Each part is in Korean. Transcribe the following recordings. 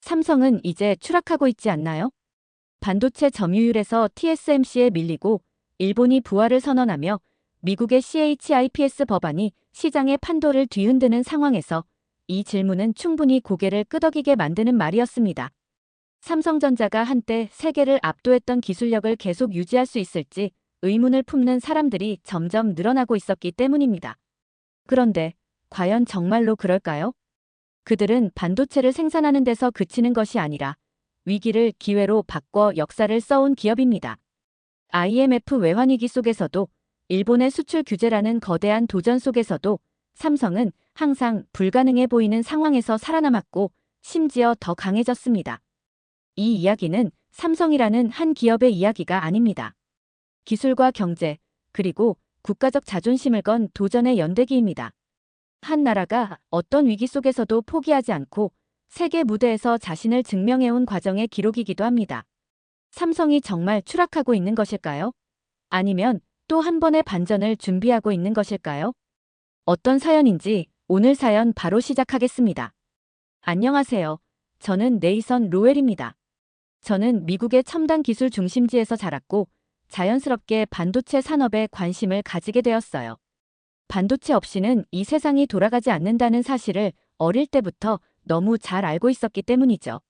삼성은 이제 추락하고 있지 않나요? 반도체 점유율에서 TSMC에 밀리고 일본이 부활을 선언하며 미국의 CHIPS 법안이 시장의 판도를 뒤흔드는 상황에서 이 질문은 충분히 고개를 끄덕이게 만드는 말이었습니다. 삼성전자가 한때 세계를 압도했던 기술력을 계속 유지할 수 있을지 의문을 품는 사람들이 점점 늘어나고 있었기 때문입니다. 그런데 과연 정말로 그럴까요? 그들은 반도체를 생산하는 데서 그치는 것이 아니라 위기를 기회로 바꿔 역사를 써온 기업입니다. IMF 외환위기 속에서도 일본의 수출 규제라는 거대한 도전 속에서도 삼성은 항상 불가능해 보이는 상황에서 살아남았고 심지어 더 강해졌습니다. 이 이야기는 삼성이라는 한 기업의 이야기가 아닙니다. 기술과 경제, 그리고 국가적 자존심을 건 도전의 연대기입니다. 한 나라가 어떤 위기 속에서도 포기하지 않고 세계 무대에서 자신을 증명해온 과정의 기록이기도 합니다. 삼성이 정말 추락하고 있는 것일까요? 아니면 또 한 번의 반전을 준비하고 있는 것일까요? 어떤 사연인지 오늘 사연 바로 시작하겠습니다. 안녕하세요. 저는 네이선 로웰입니다. 저는 미국의 첨단 기술 중심지에서 자랐고 자연스럽게 반도체 산업에 관심을 가지게 되었어요. 반도체 없이는 이 세상이 돌아가지 않는다는 사실을 어릴 때부터 너무 잘 알고 있었기 때문이죠.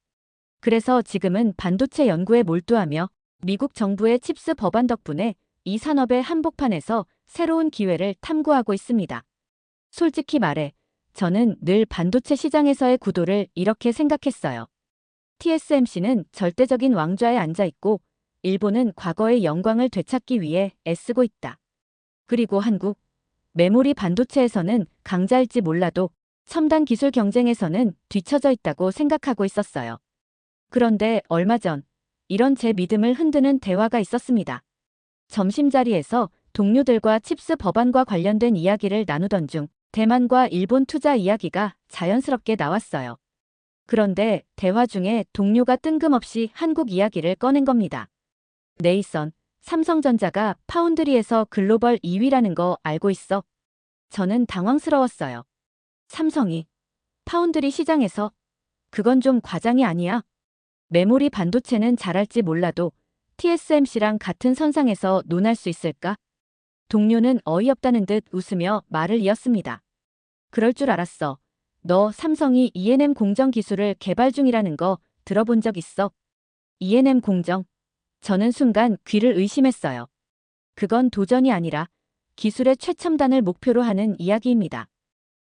그래서 지금은 반도체 연구에 몰두하며 미국 정부의 칩스 법안 덕분에 이 산업의 한복판에서 새로운 기회를 탐구하고 있습니다. 솔직히 말해, 저는 늘 반도체 시장에서의 구도를 이렇게 생각했어요. TSMC는 절대적인 왕좌에 앉아 있고 일본은 과거의 영광을 되찾기 위해 애쓰고 있다. 그리고 한국, 메모리 반도체에서는 강자일지 몰라도 첨단 기술 경쟁에서는 뒤처져 있다고 생각하고 있었어요. 그런데 얼마 전 이런 제 믿음을 흔드는 대화가 있었습니다. 점심자리에서 동료들과 칩스 법안과 관련된 이야기를 나누던 중 대만과 일본 투자 이야기가 자연스럽게 나왔어요. 그런데 대화 중에 동료가 뜬금없이 한국 이야기를 꺼낸 겁니다. 네이선, 삼성전자가 파운드리에서 글로벌 2위라는 거 알고 있어? 저는 당황스러웠어요. 삼성이 파운드리 시장에서? 그건 좀 과장이 아니야? 메모리 반도체는 잘할지 몰라도 TSMC랑 같은 선상에서 논할 수 있을까? 동료는 어이없다는 듯 웃으며 말을 이었습니다. 그럴 줄 알았어. 너 삼성이 E&M 공정 기술을 개발 중이라는 거 들어본 적 있어? E&M 공정? 저는 순간 귀를 의심했어요. 그건 도전이 아니라 기술의 최첨단을 목표로 하는 이야기입니다.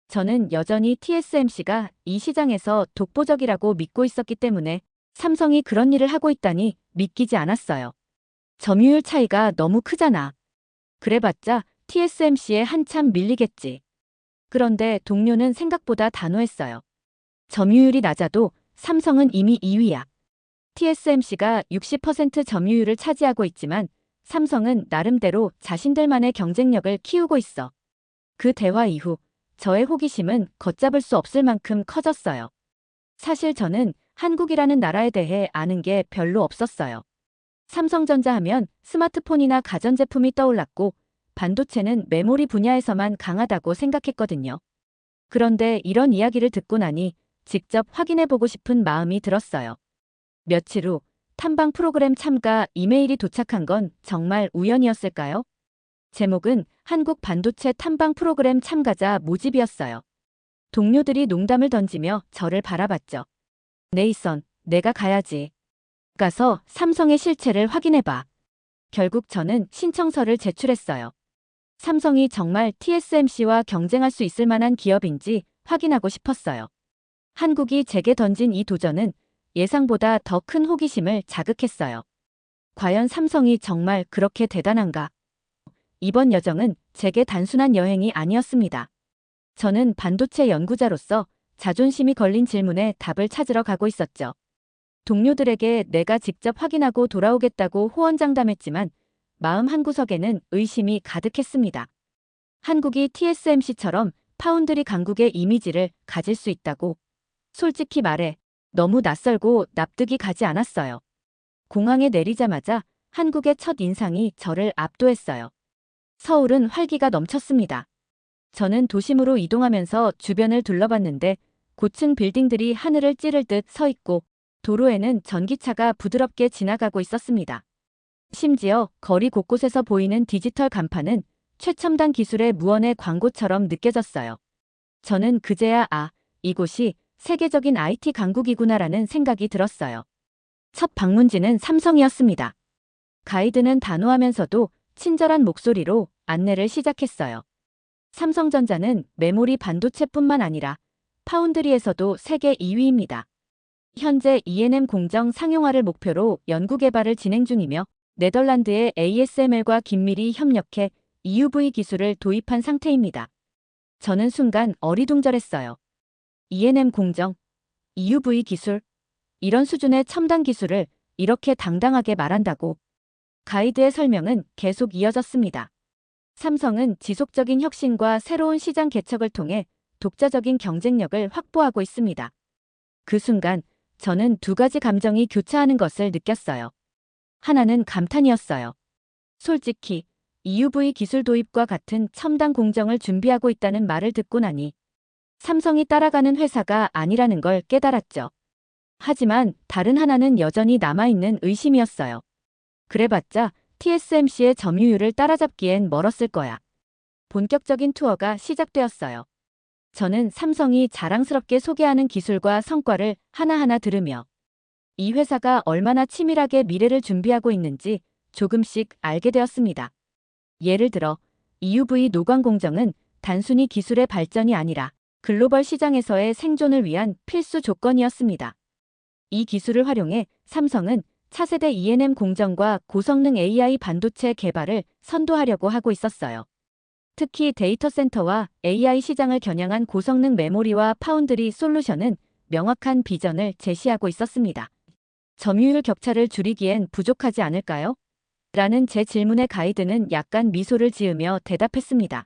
저는 여전히 TSMC가 이 시장에서 독보적이라고 믿고 있었기 때문에 삼성이 그런 일을 하고 있다니 믿기지 않았어요. 점유율 차이가 너무 크잖아. 그래봤자 TSMC에 한참 밀리겠지. 그런데 동료는 생각보다 단호했어요. 점유율이 낮아도 삼성은 이미 2위야. TSMC가 60% 점유율을 차지하고 있지만 삼성은 나름대로 자신들만의 경쟁력을 키우고 있어. 그 대화 이후 저의 호기심은 걷잡을 수 없을 만큼 커졌어요. 사실 저는 한국이라는 나라에 대해 아는 게 별로 없었어요. 삼성전자 하면 스마트폰이나 가전제품이 떠올랐고 반도체는 메모리 분야에서만 강하다고 생각했거든요. 그런데 이런 이야기를 듣고 나니 직접 확인해보고 싶은 마음이 들었어요. 며칠 후 탐방 프로그램 참가 이메일이 도착한 건 정말 우연이었을까요? 제목은 한국 반도체 탐방 프로그램 참가자 모집이었어요. 동료들이 농담을 던지며 저를 바라봤죠. 네이선, 내가 가야지. 가서 삼성의 실체를 확인해봐. 결국 저는 신청서를 제출했어요. 삼성이 정말 TSMC와 경쟁할 수 있을 만한 기업인지 확인하고 싶었어요. 한국이 제게 던진 이 도전은 예상보다 더 큰 호기심을 자극했어요. 과연 삼성이 정말 그렇게 대단한가? 이번 여정은 제게 단순한 여행이 아니었습니다. 저는 반도체 연구자로서 자존심이 걸린 질문에 답을 찾으러 가고 있었죠. 동료들에게 내가 직접 확인하고 돌아오겠다고 호언장담했지만 마음 한구석에는 의심이 가득했습니다. 한국이 TSMC처럼 파운드리 강국의 이미지를 가질 수 있다고. 솔직히 말해 너무 낯설고 납득이 가지 않았어요. 공항에 내리자마자 한국의 첫 인상이 저를 압도했어요. 서울은 활기가 넘쳤습니다. 저는 도심으로 이동하면서 주변을 둘러봤는데 고층 빌딩들이 하늘을 찌를 듯 서 있고 도로에는 전기차가 부드럽게 지나가고 있었습니다. 심지어 거리 곳곳에서 보이는 디지털 간판은 최첨단 기술의 무언의 광고처럼 느껴졌어요. 저는 그제야 이곳이 세계적인 IT 강국이구나라는 생각이 들었어요. 첫 방문지는 삼성이었습니다. 가이드는 단호하면서도 친절한 목소리로 안내를 시작했어요. 삼성전자는 메모리 반도체뿐만 아니라 파운드리에서도 세계 2위입니다. 현재 E&M 공정 상용화를 목표로 연구개발을 진행 중이며 네덜란드의 ASML과 긴밀히 협력해 EUV 기술을 도입한 상태입니다. 저는 순간 어리둥절했어요. E&M 공정, EUV 기술, 이런 수준의 첨단 기술을 이렇게 당당하게 말한다고. 가이드의 설명은 계속 이어졌습니다. 삼성은 지속적인 혁신과 새로운 시장 개척을 통해 독자적인 경쟁력을 확보하고 있습니다. 그 순간 저는 두 가지 감정이 교차하는 것을 느꼈어요. 하나는 감탄이었어요. 솔직히 EUV 기술 도입과 같은 첨단 공정을 준비하고 있다는 말을 듣고 나니 삼성이 따라가는 회사가 아니라는 걸 깨달았죠. 하지만 다른 하나는 여전히 남아있는 의심이었어요. 그래봤자 TSMC의 점유율을 따라잡기엔 멀었을 거야. 본격적인 투어가 시작되었어요. 저는 삼성이 자랑스럽게 소개하는 기술과 성과를 하나하나 들으며 이 회사가 얼마나 치밀하게 미래를 준비하고 있는지 조금씩 알게 되었습니다. 예를 들어 EUV 노광 공정은 단순히 기술의 발전이 아니라 글로벌 시장에서의 생존을 위한 필수 조건이었습니다. 이 기술을 활용해 삼성은 차세대 E&M 공정과 고성능 AI 반도체 개발을 선도하려고 하고 있었어요. 특히 데이터 센터와 AI 시장을 겨냥한 고성능 메모리와 파운드리 솔루션은 명확한 비전을 제시하고 있었습니다. 점유율 격차를 줄이기엔 부족하지 않을까요? 라는 제 질문에 가이드는 약간 미소를 지으며 대답했습니다.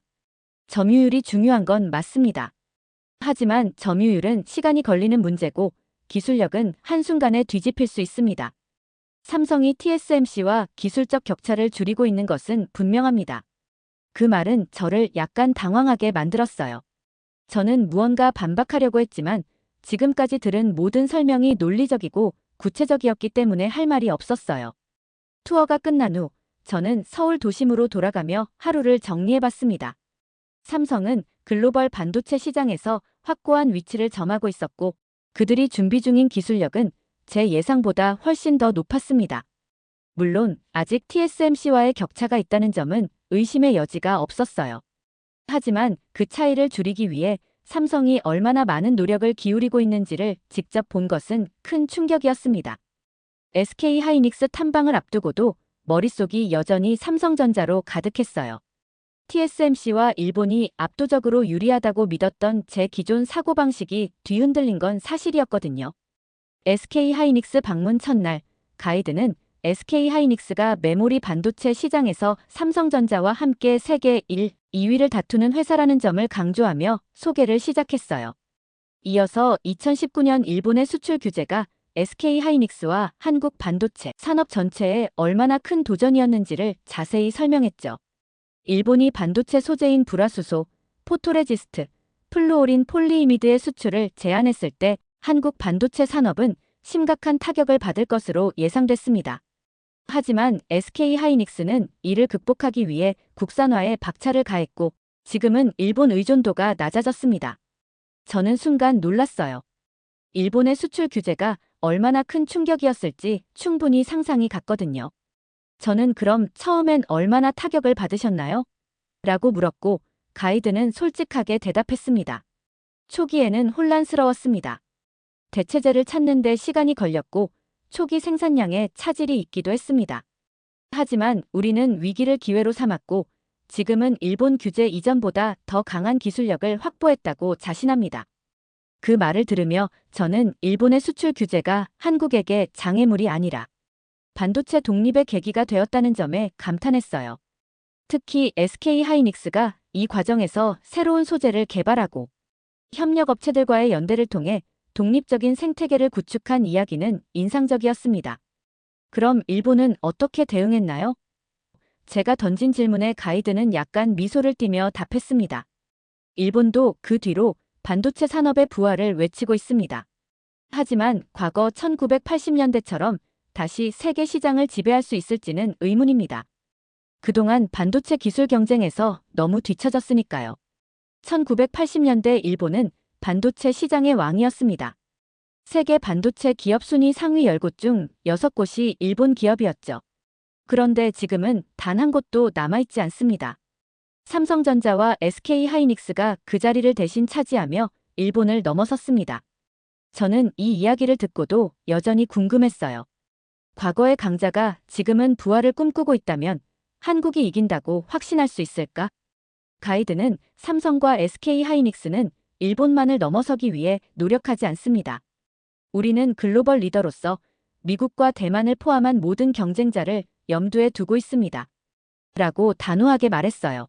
점유율이 중요한 건 맞습니다. 하지만 점유율은 시간이 걸리는 문제고 기술력은 한순간에 뒤집힐 수 있습니다. 삼성이 TSMC와 기술적 격차를 줄이고 있는 것은 분명합니다. 그 말은 저를 약간 당황하게 만들었어요. 저는 무언가 반박하려고 했지만 지금까지 들은 모든 설명이 논리적이고 구체적이었기 때문에 할 말이 없었어요. 투어가 끝난 후 저는 서울 도심으로 돌아가며 하루를 정리해봤습니다. 삼성은 글로벌 반도체 시장에서 확고한 위치를 점하고 있었고 그들이 준비 중인 기술력은 제 예상보다 훨씬 더 높았습니다. 물론 아직 TSMC와의 격차가 있다는 점은 의심의 여지가 없었어요. 하지만 그 차이를 줄이기 위해 삼성이 얼마나 많은 노력을 기울이고 있는지를 직접 본 것은 큰 충격이었습니다. SK하이닉스 탐방을 앞두고도 머릿속이 여전히 삼성전자로 가득했어요. TSMC와 일본이 압도적으로 유리하다고 믿었던 제 기존 사고방식이 뒤흔들린 건 사실이었거든요. SK하이닉스 방문 첫날, 가이드는 SK하이닉스가 메모리 반도체 시장에서 삼성전자와 함께 세계 1, 2위를 다투는 회사라는 점을 강조하며 소개를 시작했어요. 이어서 2019년 일본의 수출 규제가 SK하이닉스와 한국 반도체 산업 전체에 얼마나 큰 도전이었는지를 자세히 설명했죠. 일본이 반도체 소재인 불화수소, 포토레지스트, 플루오린 폴리이미드의 수출을 제한했을 때 한국 반도체 산업은 심각한 타격을 받을 것으로 예상됐습니다. 하지만 SK하이닉스는 이를 극복하기 위해 국산화에 박차를 가했고 지금은 일본 의존도가 낮아졌습니다. 저는 순간 놀랐어요. 일본의 수출 규제가 얼마나 큰 충격이었을지 충분히 상상이 갔거든요. 저는 그럼 처음엔 얼마나 타격을 받으셨나요? 라고 물었고 가이드는 솔직하게 대답했습니다. 초기에는 혼란스러웠습니다. 대체제를 찾는 데 시간이 걸렸고 초기 생산량에 차질이 있기도 했습니다. 하지만 우리는 위기를 기회로 삼았고 지금은 일본 규제 이전보다 더 강한 기술력을 확보했다고 자신합니다. 그 말을 들으며 저는 일본의 수출 규제가 한국에게 장애물이 아니라 반도체 독립의 계기가 되었다는 점에 감탄했어요. 특히 SK하이닉스가 이 과정에서 새로운 소재를 개발하고 협력업체들과의 연대를 통해 독립적인 생태계를 구축한 이야기는 인상적이었습니다. 그럼 일본은 어떻게 대응했나요? 제가 던진 질문에 가이드는 약간 미소를 띠며 답했습니다. 일본도 그 뒤로 반도체 산업의 부활을 외치고 있습니다. 하지만 과거 1980년대처럼 다시 세계 시장을 지배할 수 있을지는 의문입니다. 그동안 반도체 기술 경쟁에서 너무 뒤처졌으니까요. 1980년대 일본은 반도체 시장의 왕이었습니다. 세계 반도체 기업 순위 상위 10곳 중 6곳이 일본 기업이었죠. 그런데 지금은 단 한 곳도 남아있지 않습니다. 삼성전자와 SK하이닉스가 그 자리를 대신 차지하며 일본을 넘어섰습니다. 저는 이 이야기를 듣고도 여전히 궁금했어요. 과거의 강자가 지금은 부활을 꿈꾸고 있다면 한국이 이긴다고 확신할 수 있을까? 가이드는 삼성과 SK하이닉스는 일본만을 넘어서기 위해 노력하지 않습니다. 우리는 글로벌 리더로서 미국과 대만을 포함한 모든 경쟁자를 염두에 두고 있습니다. 라고 단호하게 말했어요.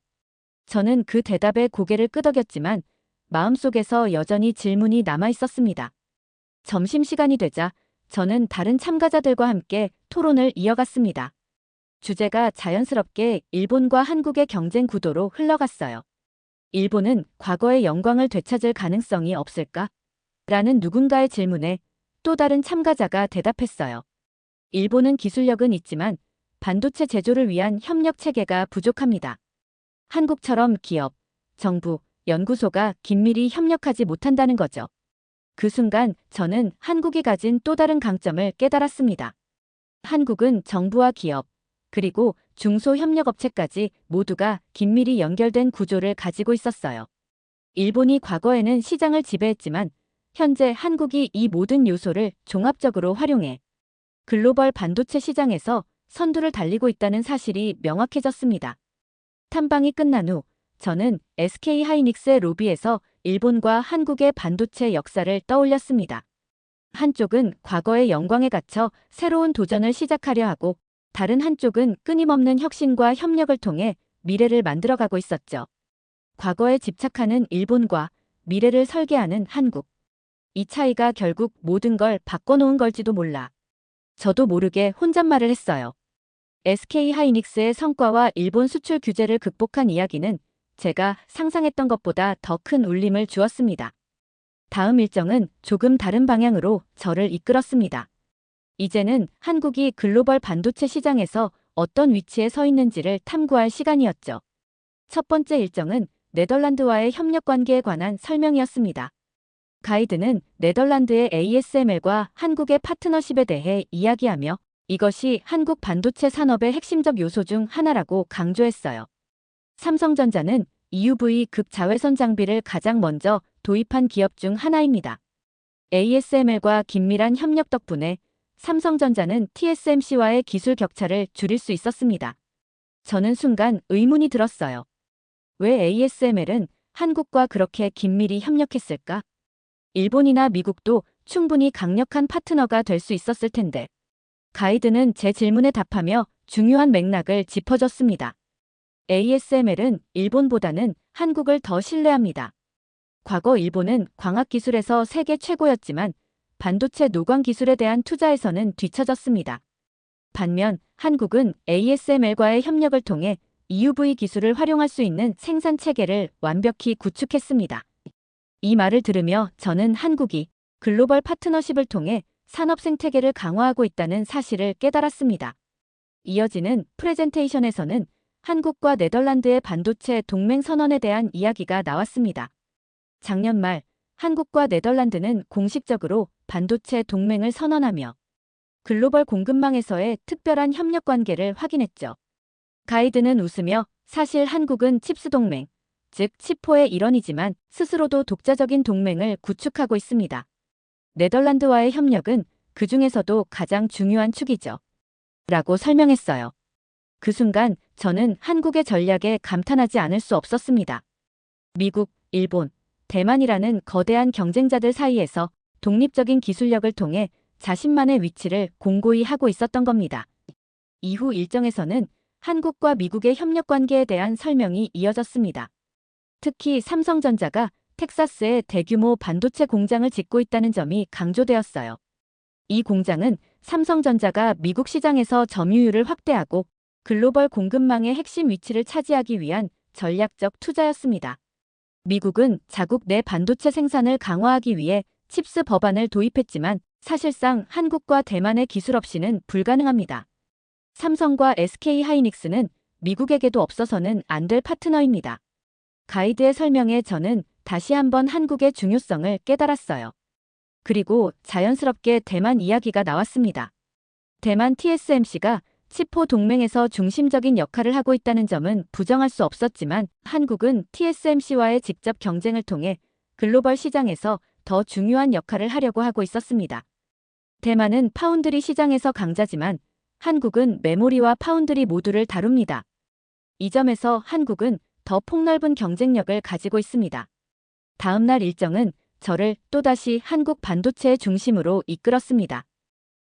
저는 그 대답에 고개를 끄덕였지만 마음속에서 여전히 질문이 남아 있었습니다. 점심시간이 되자 저는 다른 참가자들과 함께 토론을 이어갔습니다. 주제가 자연스럽게 일본과 한국의 경쟁 구도로 흘러갔어요. 일본은 과거의 영광을 되찾을 가능성이 없을까? 라는 누군가의 질문에 또 다른 참가자가 대답했어요. 일본은 기술력은 있지만 반도체 제조를 위한 협력 체계가 부족합니다. 한국처럼 기업, 정부, 연구소가 긴밀히 협력하지 못한다는 거죠. 그 순간 저는 한국이 가진 또 다른 강점을 깨달았습니다. 한국은 정부와 기업, 그리고 중소협력업체까지 모두가 긴밀히 연결된 구조를 가지고 있었어요. 일본이 과거에는 시장을 지배했지만 현재 한국이 이 모든 요소를 종합적으로 활용해 글로벌 반도체 시장에서 선두를 달리고 있다는 사실이 명확해졌습니다. 탐방이 끝난 후 저는 SK하이닉스의 로비에서 일본과 한국의 반도체 역사를 떠올렸습니다. 한쪽은 과거의 영광에 갇혀 새로운 도전을 시작하려 하고 다른 한쪽은 끊임없는 혁신과 협력을 통해 미래를 만들어가고 있었죠. 과거에 집착하는 일본과 미래를 설계하는 한국. 이 차이가 결국 모든 걸 바꿔놓은 걸지도 몰라. 저도 모르게 혼잣말을 했어요. SK하이닉스의 성과와 일본 수출 규제를 극복한 이야기는 제가 상상했던 것보다 더 큰 울림을 주었습니다. 다음 일정은 조금 다른 방향으로 저를 이끌었습니다. 이제는 한국이 글로벌 반도체 시장에서 어떤 위치에 서 있는지를 탐구할 시간이었죠. 첫 번째 일정은 네덜란드와의 협력 관계에 관한 설명이었습니다. 가이드는 네덜란드의 ASML과 한국의 파트너십에 대해 이야기하며 이것이 한국 반도체 산업의 핵심적 요소 중 하나라고 강조했어요. 삼성전자는 EUV 극자외선 장비를 가장 먼저 도입한 기업 중 하나입니다. ASML과 긴밀한 협력 덕분에 삼성전자는 TSMC와의 기술 격차를 줄일 수 있었습니다. 저는 순간 의문이 들었어요. 왜 ASML은 한국과 그렇게 긴밀히 협력했을까? 일본이나 미국도 충분히 강력한 파트너가 될 수 있었을 텐데. 가이드는 제 질문에 답하며 중요한 맥락을 짚어줬습니다. ASML은 일본보다는 한국을 더 신뢰합니다. 과거 일본은 광학기술에서 세계 최고였지만 반도체 노광 기술에 대한 투자에서는 뒤처졌습니다. 반면 한국은 ASML과의 협력을 통해 EUV 기술을 활용할 수 있는 생산 체계를 완벽히 구축했습니다. 이 말을 들으며 저는 한국이 글로벌 파트너십을 통해 산업 생태계를 강화하고 있다는 사실을 깨달았습니다. 이어지는 프레젠테이션에서는 한국과 네덜란드의 반도체 동맹 선언에 대한 이야기가 나왔습니다. 작년 말 한국과 네덜란드는 공식적으로 반도체 동맹을 선언하며 글로벌 공급망에서의 특별한 협력 관계를 확인했죠. 가이드는 웃으며 사실 한국은 칩스 동맹, 즉 치포의 일원이지만 스스로도 독자적인 동맹을 구축하고 있습니다. 네덜란드와의 협력은 그 중에서도 가장 중요한 축이죠. 라고 설명했어요. 그 순간 저는 한국의 전략에 감탄하지 않을 수 없었습니다. 미국, 일본, 대만이라는 거대한 경쟁자들 사이에서 독립적인 기술력을 통해 자신만의 위치를 공고히 하고 있었던 겁니다. 이후 일정에서는 한국과 미국의 협력 관계에 대한 설명이 이어졌습니다. 특히 삼성전자가 텍사스에 대규모 반도체 공장을 짓고 있다는 점이 강조되었어요. 이 공장은 삼성전자가 미국 시장에서 점유율을 확대하고 글로벌 공급망의 핵심 위치를 차지하기 위한 전략적 투자였습니다. 미국은 자국 내 반도체 생산을 강화하기 위해 칩스 법안을 도입했지만 사실상 한국과 대만의 기술 없이는 불가능합니다. 삼성과 SK하이닉스는 미국에게도 없어서는 안 될 파트너입니다. 가이드의 설명에 저는 다시 한번 한국의 중요성을 깨달았어요. 그리고 자연스럽게 대만 이야기가 나왔습니다. 대만 TSMC가 치포 동맹에서 중심적인 역할을 하고 있다는 점은 부정할 수 없었지만 한국은 TSMC와의 직접 경쟁을 통해 글로벌 시장에서 더 중요한 역할을 하려고 하고 있었습니다. 대만은 파운드리 시장에서 강자지만 한국은 메모리와 파운드리 모두를 다룹니다. 이 점에서 한국은 더 폭넓은 경쟁력을 가지고 있습니다. 다음 날 일정은 저를 또다시 한국 반도체의 중심으로 이끌었습니다.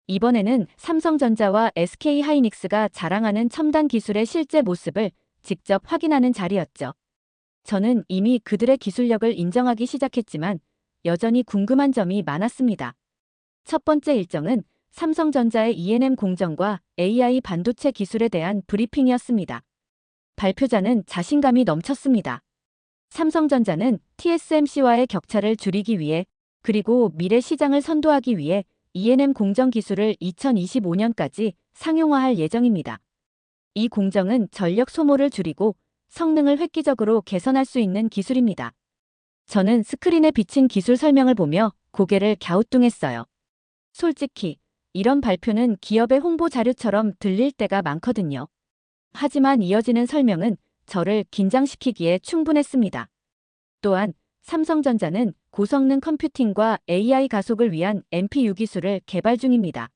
이번에는 삼성전자와 SK하이닉스가 자랑하는 첨단 기술의 실제 모습을 직접 확인하는 자리였죠. 저는 이미 그들의 기술력을 인정하기 시작했지만 여전히 궁금한 점이 많았습니다. 첫 번째 일정은 삼성전자의 E&M 공정과 AI 반도체 기술에 대한 브리핑이었습니다. 발표자는 자신감이 넘쳤습니다. 삼성전자는 TSMC와의 격차를 줄이기 위해 그리고 미래 시장을 선도하기 위해 E&M 공정 기술을 2025년까지 상용화할 예정입니다. 이 공정은 전력 소모를 줄이고 성능을 획기적으로 개선할 수 있는 기술입니다. 저는 스크린에 비친 기술 설명을 보며 고개를 갸우뚱했어요. 솔직히 이런 발표는 기업의 홍보 자료처럼 들릴 때가 많거든요. 하지만 이어지는 설명은 저를 긴장시키기에 충분했습니다. 또한 삼성전자는 고성능 컴퓨팅과 AI 가속을 위한 NPU 기술을 개발 중입니다.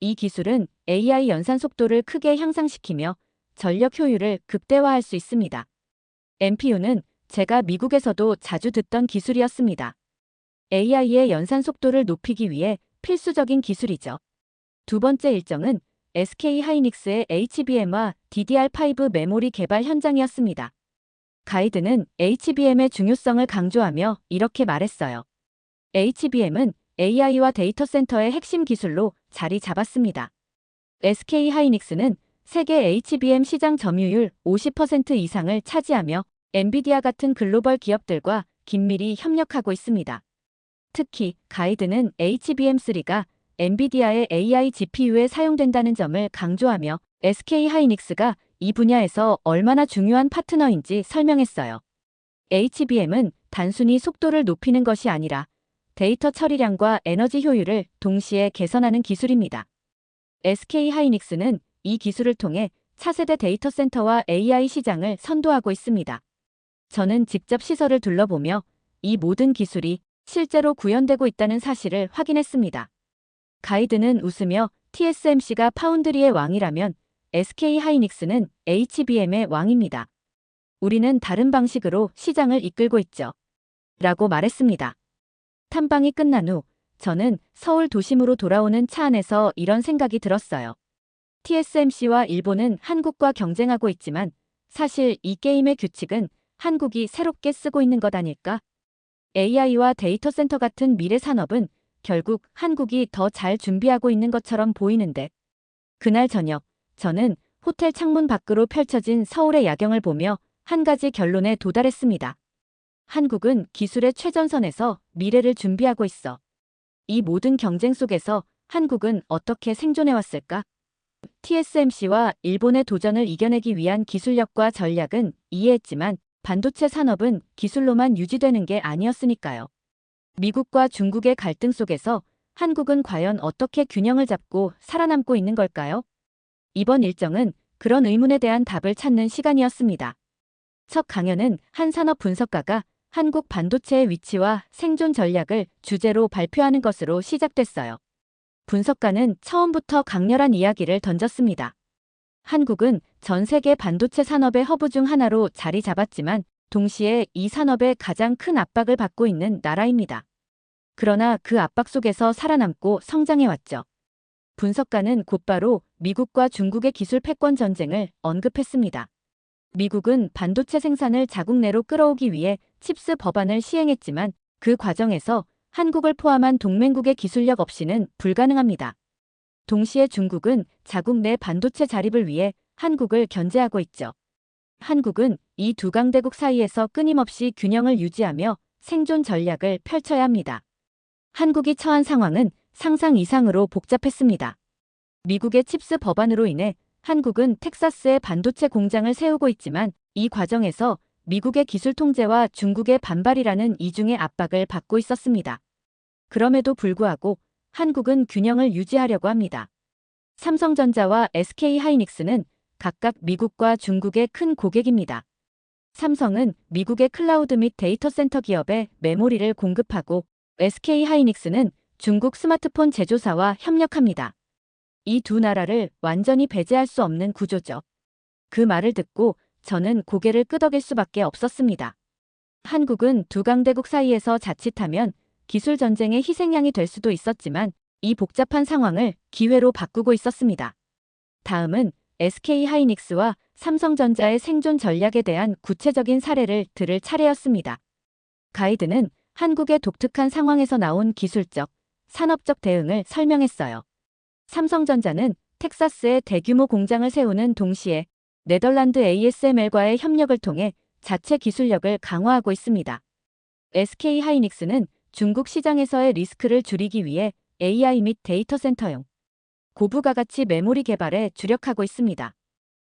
이 기술은 AI 연산 속도를 크게 향상시키며 전력 효율을 극대화할 수 있습니다. NPU는 제가 미국에서도 자주 듣던 기술이었습니다. AI의 연산 속도를 높이기 위해 필수적인 기술이죠. 두 번째 일정은 SK하이닉스의 HBM과 DDR5 메모리 개발 현장이었습니다. 가이드는 HBM의 중요성을 강조하며 이렇게 말했어요. HBM은 AI와 데이터 센터의 핵심 기술로 자리 잡았습니다. SK하이닉스는 세계 HBM 시장 점유율 50% 이상을 차지하며 엔비디아 같은 글로벌 기업들과 긴밀히 협력하고 있습니다. 특히 가이드는 HBM3가 엔비디아의 AI GPU에 사용된다는 점을 강조하며 SK하이닉스가 이 분야에서 얼마나 중요한 파트너인지 설명했어요. HBM은 단순히 속도를 높이는 것이 아니라 데이터 처리량과 에너지 효율을 동시에 개선하는 기술입니다. SK하이닉스는 이 기술을 통해 차세대 데이터 센터와 AI 시장을 선도하고 있습니다. 저는 직접 시설을 둘러보며 이 모든 기술이 실제로 구현되고 있다는 사실을 확인했습니다. 가이드는 웃으며 TSMC가 파운드리의 왕이라면 SK하이닉스는 HBM의 왕입니다. 우리는 다른 방식으로 시장을 이끌고 있죠. 라고 말했습니다. 탐방이 끝난 후 저는 서울 도심으로 돌아오는 차 안에서 이런 생각이 들었어요. TSMC와 일본은 한국과 경쟁하고 있지만 사실 이 게임의 규칙은 한국이 새롭게 쓰고 있는 것 아닐까? AI와 데이터 센터 같은 미래 산업은 결국 한국이 더 잘 준비하고 있는 것처럼 보이는데 그날 저녁 저는 호텔 창문 밖으로 펼쳐진 서울의 야경을 보며 한 가지 결론에 도달했습니다. 한국은 기술의 최전선에서 미래를 준비하고 있어. 이 모든 경쟁 속에서 한국은 어떻게 생존해왔을까? TSMC와 일본의 도전을 이겨내기 위한 기술력과 전략은 이해했지만 반도체 산업은 기술로만 유지되는 게 아니었으니까요. 미국과 중국의 갈등 속에서 한국은 과연 어떻게 균형을 잡고 살아남고 있는 걸까요? 이번 일정은 그런 의문에 대한 답을 찾는 시간이었습니다. 첫 강연은 한 산업 분석가가 한국 반도체의 위치와 생존 전략을 주제로 발표하는 것으로 시작됐어요. 분석가는 처음부터 강렬한 이야기를 던졌습니다. 한국은 전 세계 반도체 산업의 허브 중 하나로 자리 잡았지만 동시에 이 산업에 가장 큰 압박을 받고 있는 나라입니다. 그러나 그 압박 속에서 살아남고 성장해왔죠. 분석가는 곧바로 미국과 중국의 기술 패권 전쟁을 언급했습니다. 미국은 반도체 생산을 자국 내로 끌어오기 위해 칩스 법안을 시행했지만 그 과정에서 한국을 포함한 동맹국의 기술력 없이는 불가능합니다. 동시에 중국은 자국 내 반도체 자립을 위해 한국을 견제하고 있죠. 한국은 이 두 강대국 사이에서 끊임없이 균형을 유지하며 생존 전략을 펼쳐야 합니다. 한국이 처한 상황은 상상 이상으로 복잡했습니다. 미국의 칩스 법안으로 인해 한국은 텍사스에 반도체 공장을 세우고 있지만 이 과정에서 미국의 기술 통제와 중국의 반발이라는 이중의 압박을 받고 있었습니다. 그럼에도 불구하고 한국은 균형을 유지하려고 합니다. 삼성전자와 SK하이닉스는 각각 미국과 중국의 큰 고객입니다. 삼성은 미국의 클라우드 및 데이터 센터 기업에 메모리를 공급하고 SK하이닉스는 중국 스마트폰 제조사와 협력합니다. 이 두 나라를 완전히 배제할 수 없는 구조죠. 그 말을 듣고 저는 고개를 끄덕일 수밖에 없었습니다. 한국은 두 강대국 사이에서 자칫하면 기술 전쟁의 희생양이 될 수도 있었지만 이 복잡한 상황을 기회로 바꾸고 있었습니다. 다음은 SK하이닉스와 삼성전자의 생존 전략에 대한 구체적인 사례를 들을 차례였습니다. 가이드는 한국의 독특한 상황에서 나온 기술적, 산업적 대응을 설명했어요. 삼성전자는 텍사스에 대규모 공장을 세우는 동시에 네덜란드 ASML과의 협력을 통해 자체 기술력을 강화하고 있습니다. SK하이닉스는 중국 시장에서의 리스크를 줄이기 위해 AI 및 데이터 센터용 고부가 가치 메모리 개발에 주력하고 있습니다.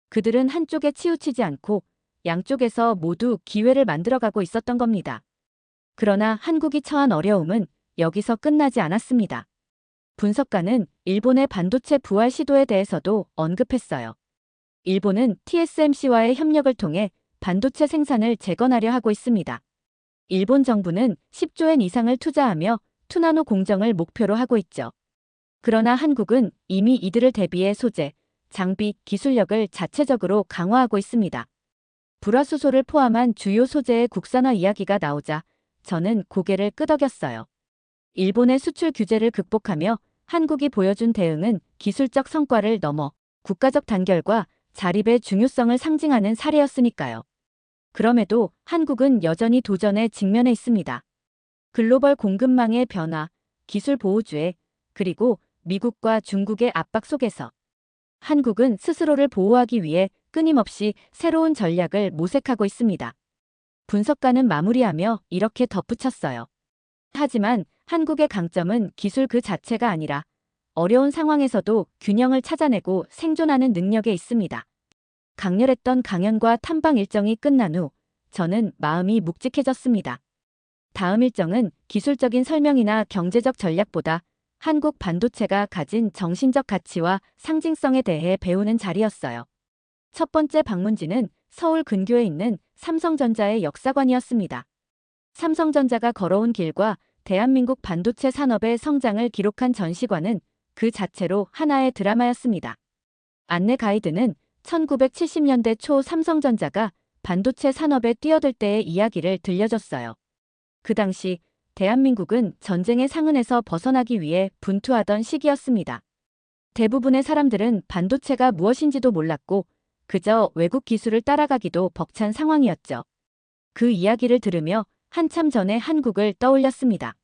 그들은 한쪽에 치우치지 않고 양쪽에서 모두 기회를 만들어가고 있었던 겁니다. 그러나 한국이 처한 어려움은 여기서 끝나지 않았습니다. 분석가는 일본의 반도체 부활 시도에 대해서도 언급했어요. 일본은 TSMC와의 협력을 통해 반도체 생산을 재건하려 하고 있습니다. 일본 정부는 10조 엔 이상을 투자하며 투나노 공정을 목표로 하고 있죠. 그러나 한국은 이미 이들을 대비해 소재, 장비, 기술력을 자체적으로 강화하고 있습니다. 불화수소를 포함한 주요 소재의 국산화 이야기가 나오자 저는 고개를 끄덕였어요. 일본의 수출 규제를 극복하며 한국이 보여준 대응은 기술적 성과를 넘어 국가적 단결과 자립의 중요성을 상징하는 사례였으니까요. 그럼에도 한국은 여전히 도전에 직면해 있습니다. 글로벌 공급망의 변화, 기술 보호주의, 그리고 미국과 중국의 압박 속에서 한국은 스스로를 보호하기 위해 끊임없이 새로운 전략을 모색하고 있습니다. 분석가는 마무리하며 이렇게 덧붙였어요. 하지만 한국의 강점은 기술 그 자체가 아니라 어려운 상황에서도 균형을 찾아내고 생존하는 능력에 있습니다. 강렬했던 강연과 탐방 일정이 끝난 후 저는 마음이 묵직해졌습니다. 다음 일정은 기술적인 설명이나 경제적 전략보다 한국 반도체가 가진 정신적 가치와 상징성에 대해 배우는 자리였어요. 첫 번째 방문지는 서울 근교에 있는 삼성전자의 역사관이었습니다. 삼성전자가 걸어온 길과 대한민국 반도체 산업의 성장을 기록한 전시관은 그 자체로 하나의 드라마였습니다. 안내 가이드는 1970년대 초 삼성전자가 반도체 산업에 뛰어들 때의 이야기를 들려줬어요. 그 당시 대한민국은 전쟁의 상흔에서 벗어나기 위해 분투하던 시기였습니다. 대부분의 사람들은 반도체가 무엇인지도 몰랐고 그저 외국 기술을 따라가기도 벅찬 상황이었죠. 그 이야기를 들으며 한참 전에 한국을 떠올렸습니다.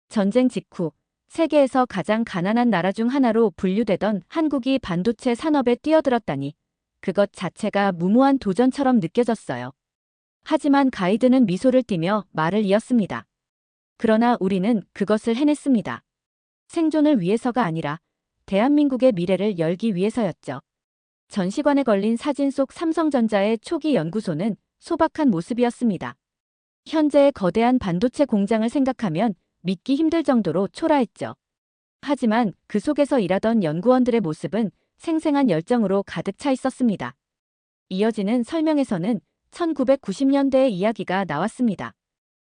전쟁 직후 세계에서 가장 가난한 나라 중 하나로 분류되던 한국이 반도체 산업에 뛰어들었다니 그것 자체가 무모한 도전처럼 느껴졌어요. 하지만 가이드는 미소를 띠며 말을 이었습니다. 그러나 우리는 그것을 해냈습니다. 생존을 위해서가 아니라 대한민국의 미래를 열기 위해서였죠. 전시관에 걸린 사진 속 삼성전자의 초기 연구소는 소박한 모습이었습니다. 현재의 거대한 반도체 공장을 생각하면 믿기 힘들 정도로 초라했죠. 하지만 그 속에서 일하던 연구원들의 모습은 생생한 열정으로 가득 차 있었습니다. 이어지는 설명에서는 1990년대의 이야기가 나왔습니다.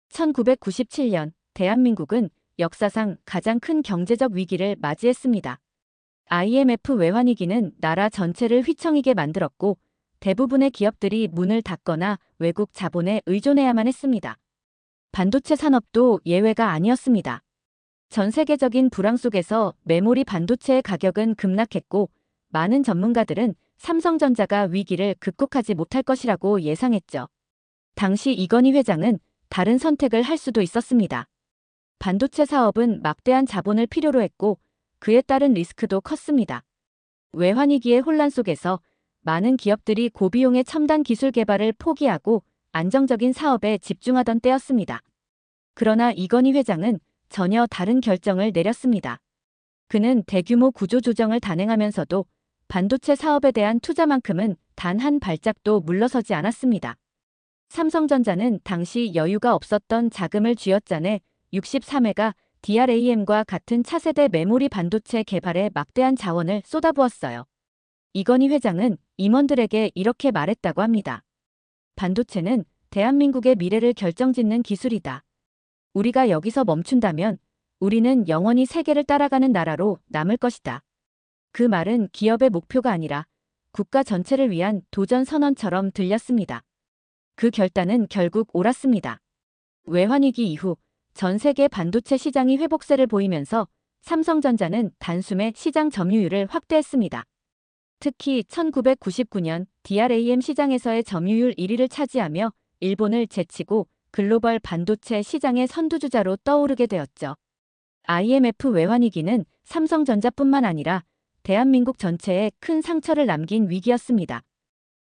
1997년 대한민국은 역사상 가장 큰 경제적 위기를 맞이했습니다. IMF 외환위기는 나라 전체를 휘청이게 만들었고 대부분의 기업들이 문을 닫거나 외국 자본에 의존해야만 했습니다. 반도체 산업도 예외가 아니었습니다. 전 세계적인 불황 속에서 메모리 반도체의 가격은 급락했고 많은 전문가들은 삼성전자가 위기를 극복하지 못할 것이라고 예상했죠. 당시 이건희 회장은 다른 선택을 할 수도 있었습니다. 반도체 사업은 막대한 자본을 필요로 했고 그에 따른 리스크도 컸습니다. 외환위기의 혼란 속에서 많은 기업들이 고비용의 첨단 기술 개발을 포기하고 안정적인 사업에 집중하던 때였습니다. 그러나 이건희 회장은 전혀 다른 결정을 내렸습니다. 그는 대규모 구조조정을 단행하면서도 반도체 사업에 대한 투자만큼은 단 한 발짝도 물러서지 않았습니다. 삼성전자는 당시 여유가 없었던 자금을 쥐어짜내 63회가 DRAM과 같은 차세대 메모리 반도체 개발에 막대한 자원을 쏟아부었어요. 이건희 회장은 임원들에게 이렇게 말했다고 합니다. 반도체는 대한민국의 미래를 결정짓는 기술이다. 우리가 여기서 멈춘다면 우리는 영원히 세계를 따라가는 나라로 남을 것이다. 그 말은 기업의 목표가 아니라 국가 전체를 위한 도전 선언처럼 들렸습니다. 그 결단은 결국 옳았습니다. 외환위기 이후 전 세계 반도체 시장이 회복세를 보이면서 삼성전자는 단숨에 시장 점유율을 확대했습니다. 특히 1999년 DRAM 시장에서의 점유율 1위를 차지하며 일본을 제치고 글로벌 반도체 시장의 선두주자로 떠오르게 되었죠. IMF 외환위기는 삼성전자뿐만 아니라 대한민국 전체에 큰 상처를 남긴 위기였습니다.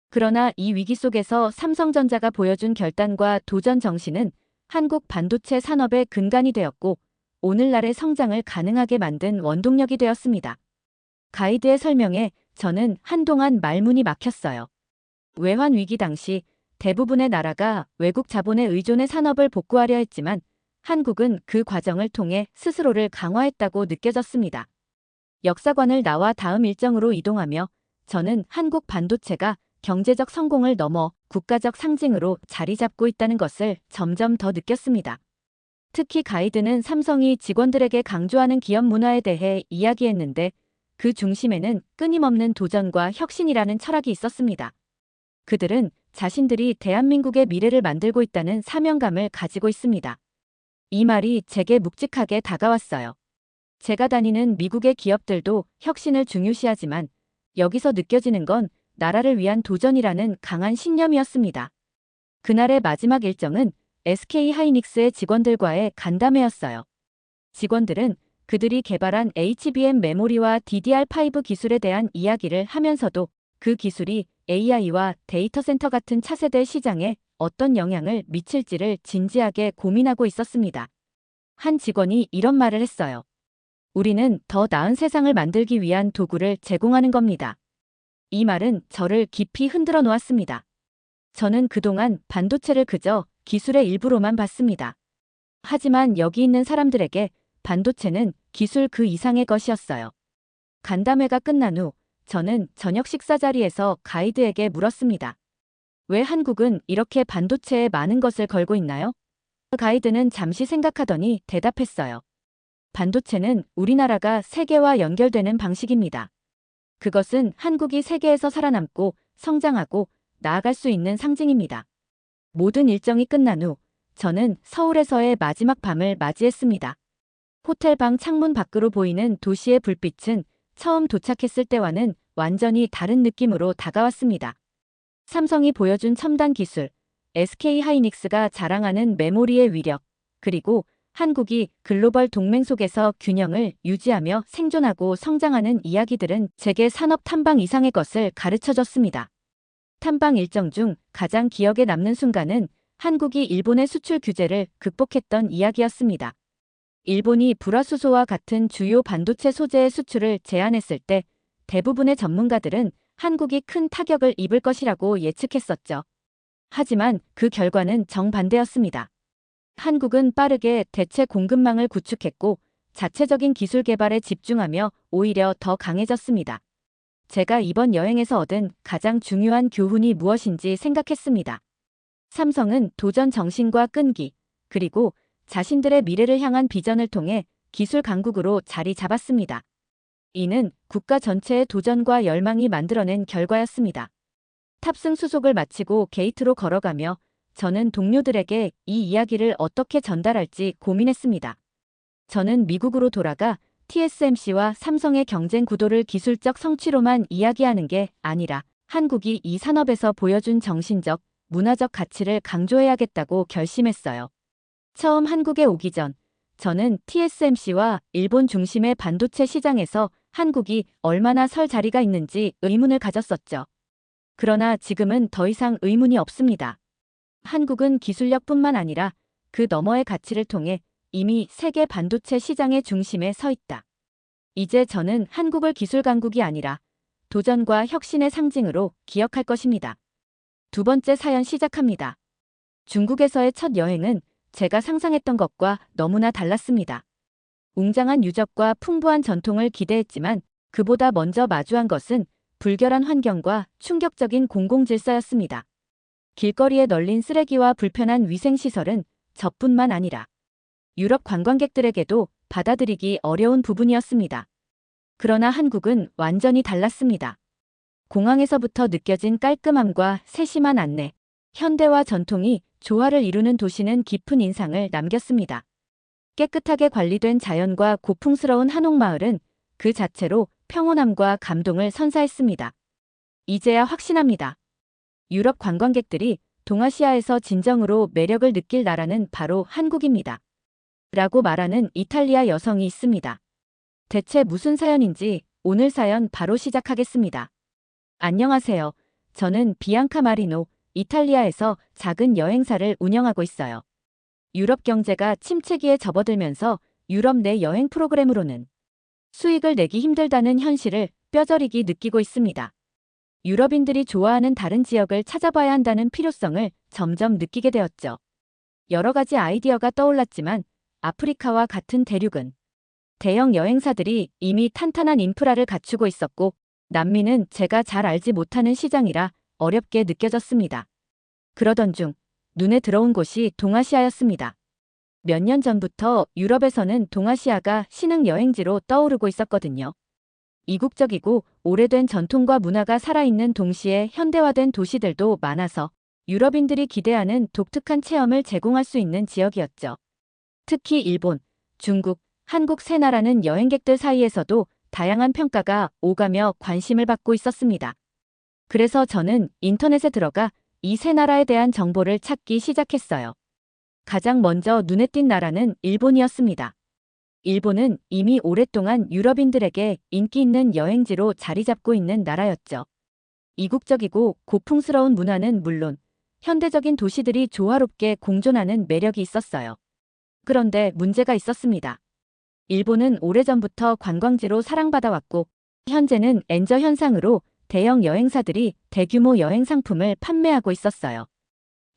그러나 이 위기 속에서 삼성전자가 보여준 결단과 도전 정신은 한국 반도체 산업의 근간이 되었고 오늘날의 성장을 가능하게 만든 원동력이 되었습니다. 가이드의 설명에 저는 한동안 말문이 막혔어요. 외환 위기 당시 대부분의 나라가 외국 자본에 의존해 산업을 복구하려 했지만 한국은 그 과정을 통해 스스로를 강화했다고 느껴졌습니다. 역사관을 나와 다음 일정으로 이동하며 저는 한국 반도체가 경제적 성공을 넘어 국가적 상징으로 자리 잡고 있다는 것을 점점 더 느꼈습니다. 특히 가이드는 삼성이 직원들에게 강조하는 기업 문화에 대해 이야기했는데 그 중심에는 끊임없는 도전과 혁신이라는 철학이 있었습니다. 그들은 자신들이 대한민국의 미래를 만들고 있다는 사명감을 가지고 있습니다. 이 말이 제게 묵직하게 다가왔어요. 제가 다니는 미국의 기업들도 혁신을 중요시하지만 여기서 느껴지는 건 나라를 위한 도전이라는 강한 신념이었습니다. 그날의 마지막 일정은 SK하이닉스의 직원들과의 간담회였어요. 직원들은 그들이 개발한 HBM 메모리와 DDR5 기술에 대한 이야기를 하면서도 그 기술이 AI와 데이터 센터 같은 차세대 시장에 어떤 영향을 미칠지를 진지하게 고민하고 있었습니다. 한 직원이 이런 말을 했어요. 우리는 더 나은 세상을 만들기 위한 도구를 제공하는 겁니다. 이 말은 저를 깊이 흔들어 놓았습니다. 저는 그동안 반도체를 그저 기술의 일부로만 봤습니다. 하지만 여기 있는 사람들에게 반도체는 기술 그 이상의 것이었어요. 간담회가 끝난 후 저는 저녁 식사 자리에서 가이드에게 물었습니다. 왜 한국은 이렇게 반도체에 많은 것을 걸고 있나요? 가이드는 잠시 생각하더니 대답했어요. 반도체는 우리나라가 세계와 연결되는 방식입니다. 그것은 한국이 세계에서 살아남고 성장하고 나아갈 수 있는 상징입니다. 모든 일정이 끝난 후 저는 서울에서의 마지막 밤을 맞이했습니다. 호텔 방 창문 밖으로 보이는 도시의 불빛은 처음 도착했을 때와는 완전히 다른 느낌으로 다가왔습니다. 삼성이 보여준 첨단 기술, SK하이닉스가 자랑하는 메모리의 위력, 그리고 한국이 글로벌 동맹 속에서 균형을 유지하며 생존하고 성장하는 이야기들은 제게 산업 탐방 이상의 것을 가르쳐줬습니다. 탐방 일정 중 가장 기억에 남는 순간은 한국이 일본의 수출 규제를 극복했던 이야기였습니다. 일본이 불화수소와 같은 주요 반도체 소재의 수출을 제한했을 때 대부분의 전문가들은 한국이 큰 타격을 입을 것이라고 예측했었죠. 하지만 그 결과는 정반대였습니다. 한국은 빠르게 대체 공급망을 구축했고 자체적인 기술 개발에 집중하며 오히려 더 강해졌습니다. 제가 이번 여행에서 얻은 가장 중요한 교훈이 무엇인지 생각했습니다. 삼성은 도전 정신과 끈기, 그리고 자신들의 미래를 향한 비전을 통해 기술 강국으로 자리 잡았습니다. 이는 국가 전체의 도전과 열망이 만들어낸 결과였습니다. 탑승 수속을 마치고 게이트로 걸어가며 저는 동료들에게 이 이야기를 어떻게 전달할지 고민했습니다. 저는 미국으로 돌아가 TSMC와 삼성의 경쟁 구도를 기술적 성취로만 이야기하는 게 아니라 한국이 이 산업에서 보여준 정신적, 문화적 가치를 강조해야겠다고 결심했어요. 처음 한국에 오기 전, 저는 TSMC와 일본 중심의 반도체 시장에서 한국이 얼마나 설 자리가 있는지 의문을 가졌었죠. 그러나 지금은 더 이상 의문이 없습니다. 한국은 기술력뿐만 아니라 그 너머의 가치를 통해 이미 세계 반도체 시장의 중심에 서 있다. 이제 저는 한국을 기술 강국이 아니라 도전과 혁신의 상징으로 기억할 것입니다. 두 번째 사연 시작합니다. 중국에서의 첫 여행은 제가 상상했던 것과 너무나 달랐습니다. 웅장한 유적과 풍부한 전통을 기대했지만 그보다 먼저 마주한 것은 불결한 환경과 충격적인 공공질서였습니다. 길거리에 널린 쓰레기와 불편한 위생시설은 저뿐만 아니라 유럽 관광객들에게도 받아들이기 어려운 부분이었습니다. 그러나 한국은 완전히 달랐습니다. 공항에서부터 느껴진 깔끔함과 세심한 안내, 현대와 전통이 조화를 이루는 도시는 깊은 인상을 남겼습니다. 깨끗하게 관리된 자연과 고풍스러운 한옥마을은 그 자체로 평온함과 감동을 선사했습니다. 이제야 확신합니다. 유럽 관광객들이 동아시아에서 진정으로 매력을 느낄 나라는 바로 한국입니다. 라고 말하는 이탈리아 여성이 있습니다. 대체 무슨 사연인지 오늘 사연 바로 시작하겠습니다. 안녕하세요. 저는 비앙카 마리노, 이탈리아에서 작은 여행사를 운영하고 있어요. 유럽 경제가 침체기에 접어들면서 유럽 내 여행 프로그램으로는 수익을 내기 힘들다는 현실을 뼈저리게 느끼고 있습니다. 유럽인들이 좋아하는 다른 지역을 찾아봐야 한다는 필요성을 점점 느끼게 되었죠. 여러 가지 아이디어가 떠올랐지만 아프리카와 같은 대륙은 대형 여행사들이 이미 탄탄한 인프라를 갖추고 있었고 남미는 제가 잘 알지 못하는 시장이라 어렵게 느껴졌습니다. 그러던 중 눈에 들어온 곳이 동아시아였습니다. 몇 년 전부터 유럽에서는 동아시아가 신흥 여행지로 떠오르고 있었거든요. 이국적이고 오래된 전통과 문화가 살아있는 동시에 현대화된 도시들도 많아서 유럽인들이 기대하는 독특한 체험을 제공할 수 있는 지역이었죠. 특히 일본, 중국, 한국 세 나라는 여행객들 사이에서도 다양한 평가가 오가며 관심을 받고 있었습니다. 그래서 저는 인터넷에 들어가 이 세 나라에 대한 정보를 찾기 시작했어요. 가장 먼저 눈에 띈 나라는 일본이었습니다. 일본은 이미 오랫동안 유럽인들에게 인기 있는 여행지로 자리 잡고 있는 나라였죠. 이국적이고 고풍스러운 문화는 물론 현대적인 도시들이 조화롭게 공존하는 매력이 있었어요. 그런데 문제가 있었습니다. 일본은 오래전부터 관광지로 사랑받아왔고 현재는 엔저 현상으로 대형 여행사들이 대규모 여행 상품을 판매하고 있었어요.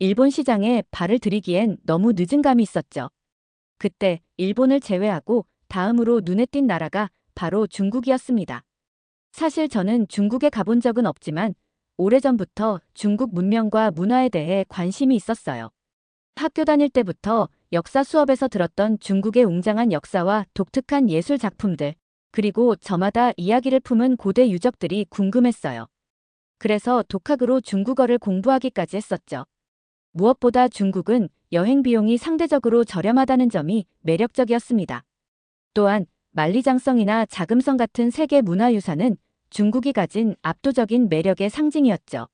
일본 시장에 발을 들이기엔 너무 늦은 감이 있었죠. 그때 일본을 제외하고 다음으로 눈에 띈 나라가 바로 중국이었습니다. 사실 저는 중국에 가본 적은 없지만 오래전부터 중국 문명과 문화에 대해 관심이 있었어요. 학교 다닐 때부터 역사 수업에서 들었던 중국의 웅장한 역사와 독특한 예술 작품들, 그리고 저마다 이야기를 품은 고대 유적들이 궁금했어요. 그래서 독학으로 중국어를 공부하기까지 했었죠. 무엇보다 중국은 여행 비용이 상대적으로 저렴하다는 점이 매력적이었습니다. 또한 만리장성이나 자금성 같은 세계 문화유산은 중국이 가진 압도적인 매력의 상징이었죠.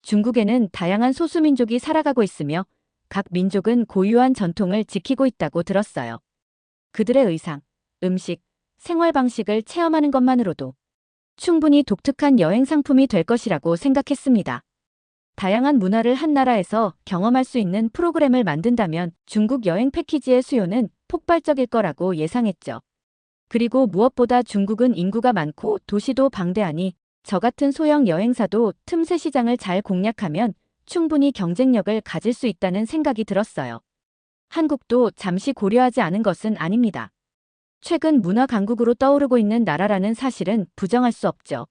중국에는 다양한 소수민족이 살아가고 있으며 각 민족은 고유한 전통을 지키고 있다고 들었어요. 그들의 의상, 음식, 생활 방식을 체험하는 것만으로도 충분히 독특한 여행 상품이 될 것이라고 생각했습니다. 다양한 문화를 한 나라에서 경험할 수 있는 프로그램을 만든다면 중국 여행 패키지의 수요는 폭발적일 거라고 예상했죠. 그리고 무엇보다 중국은 인구가 많고 도시도 방대하니 저 같은 소형 여행사도 틈새 시장을 잘 공략하면 충분히 경쟁력을 가질 수 있다는 생각이 들었어요. 한국도 잠시 고려하지 않은 것은 아닙니다. 최근 문화 강국으로 떠오르고 있는 나라라는 사실은 부정할 수 없죠.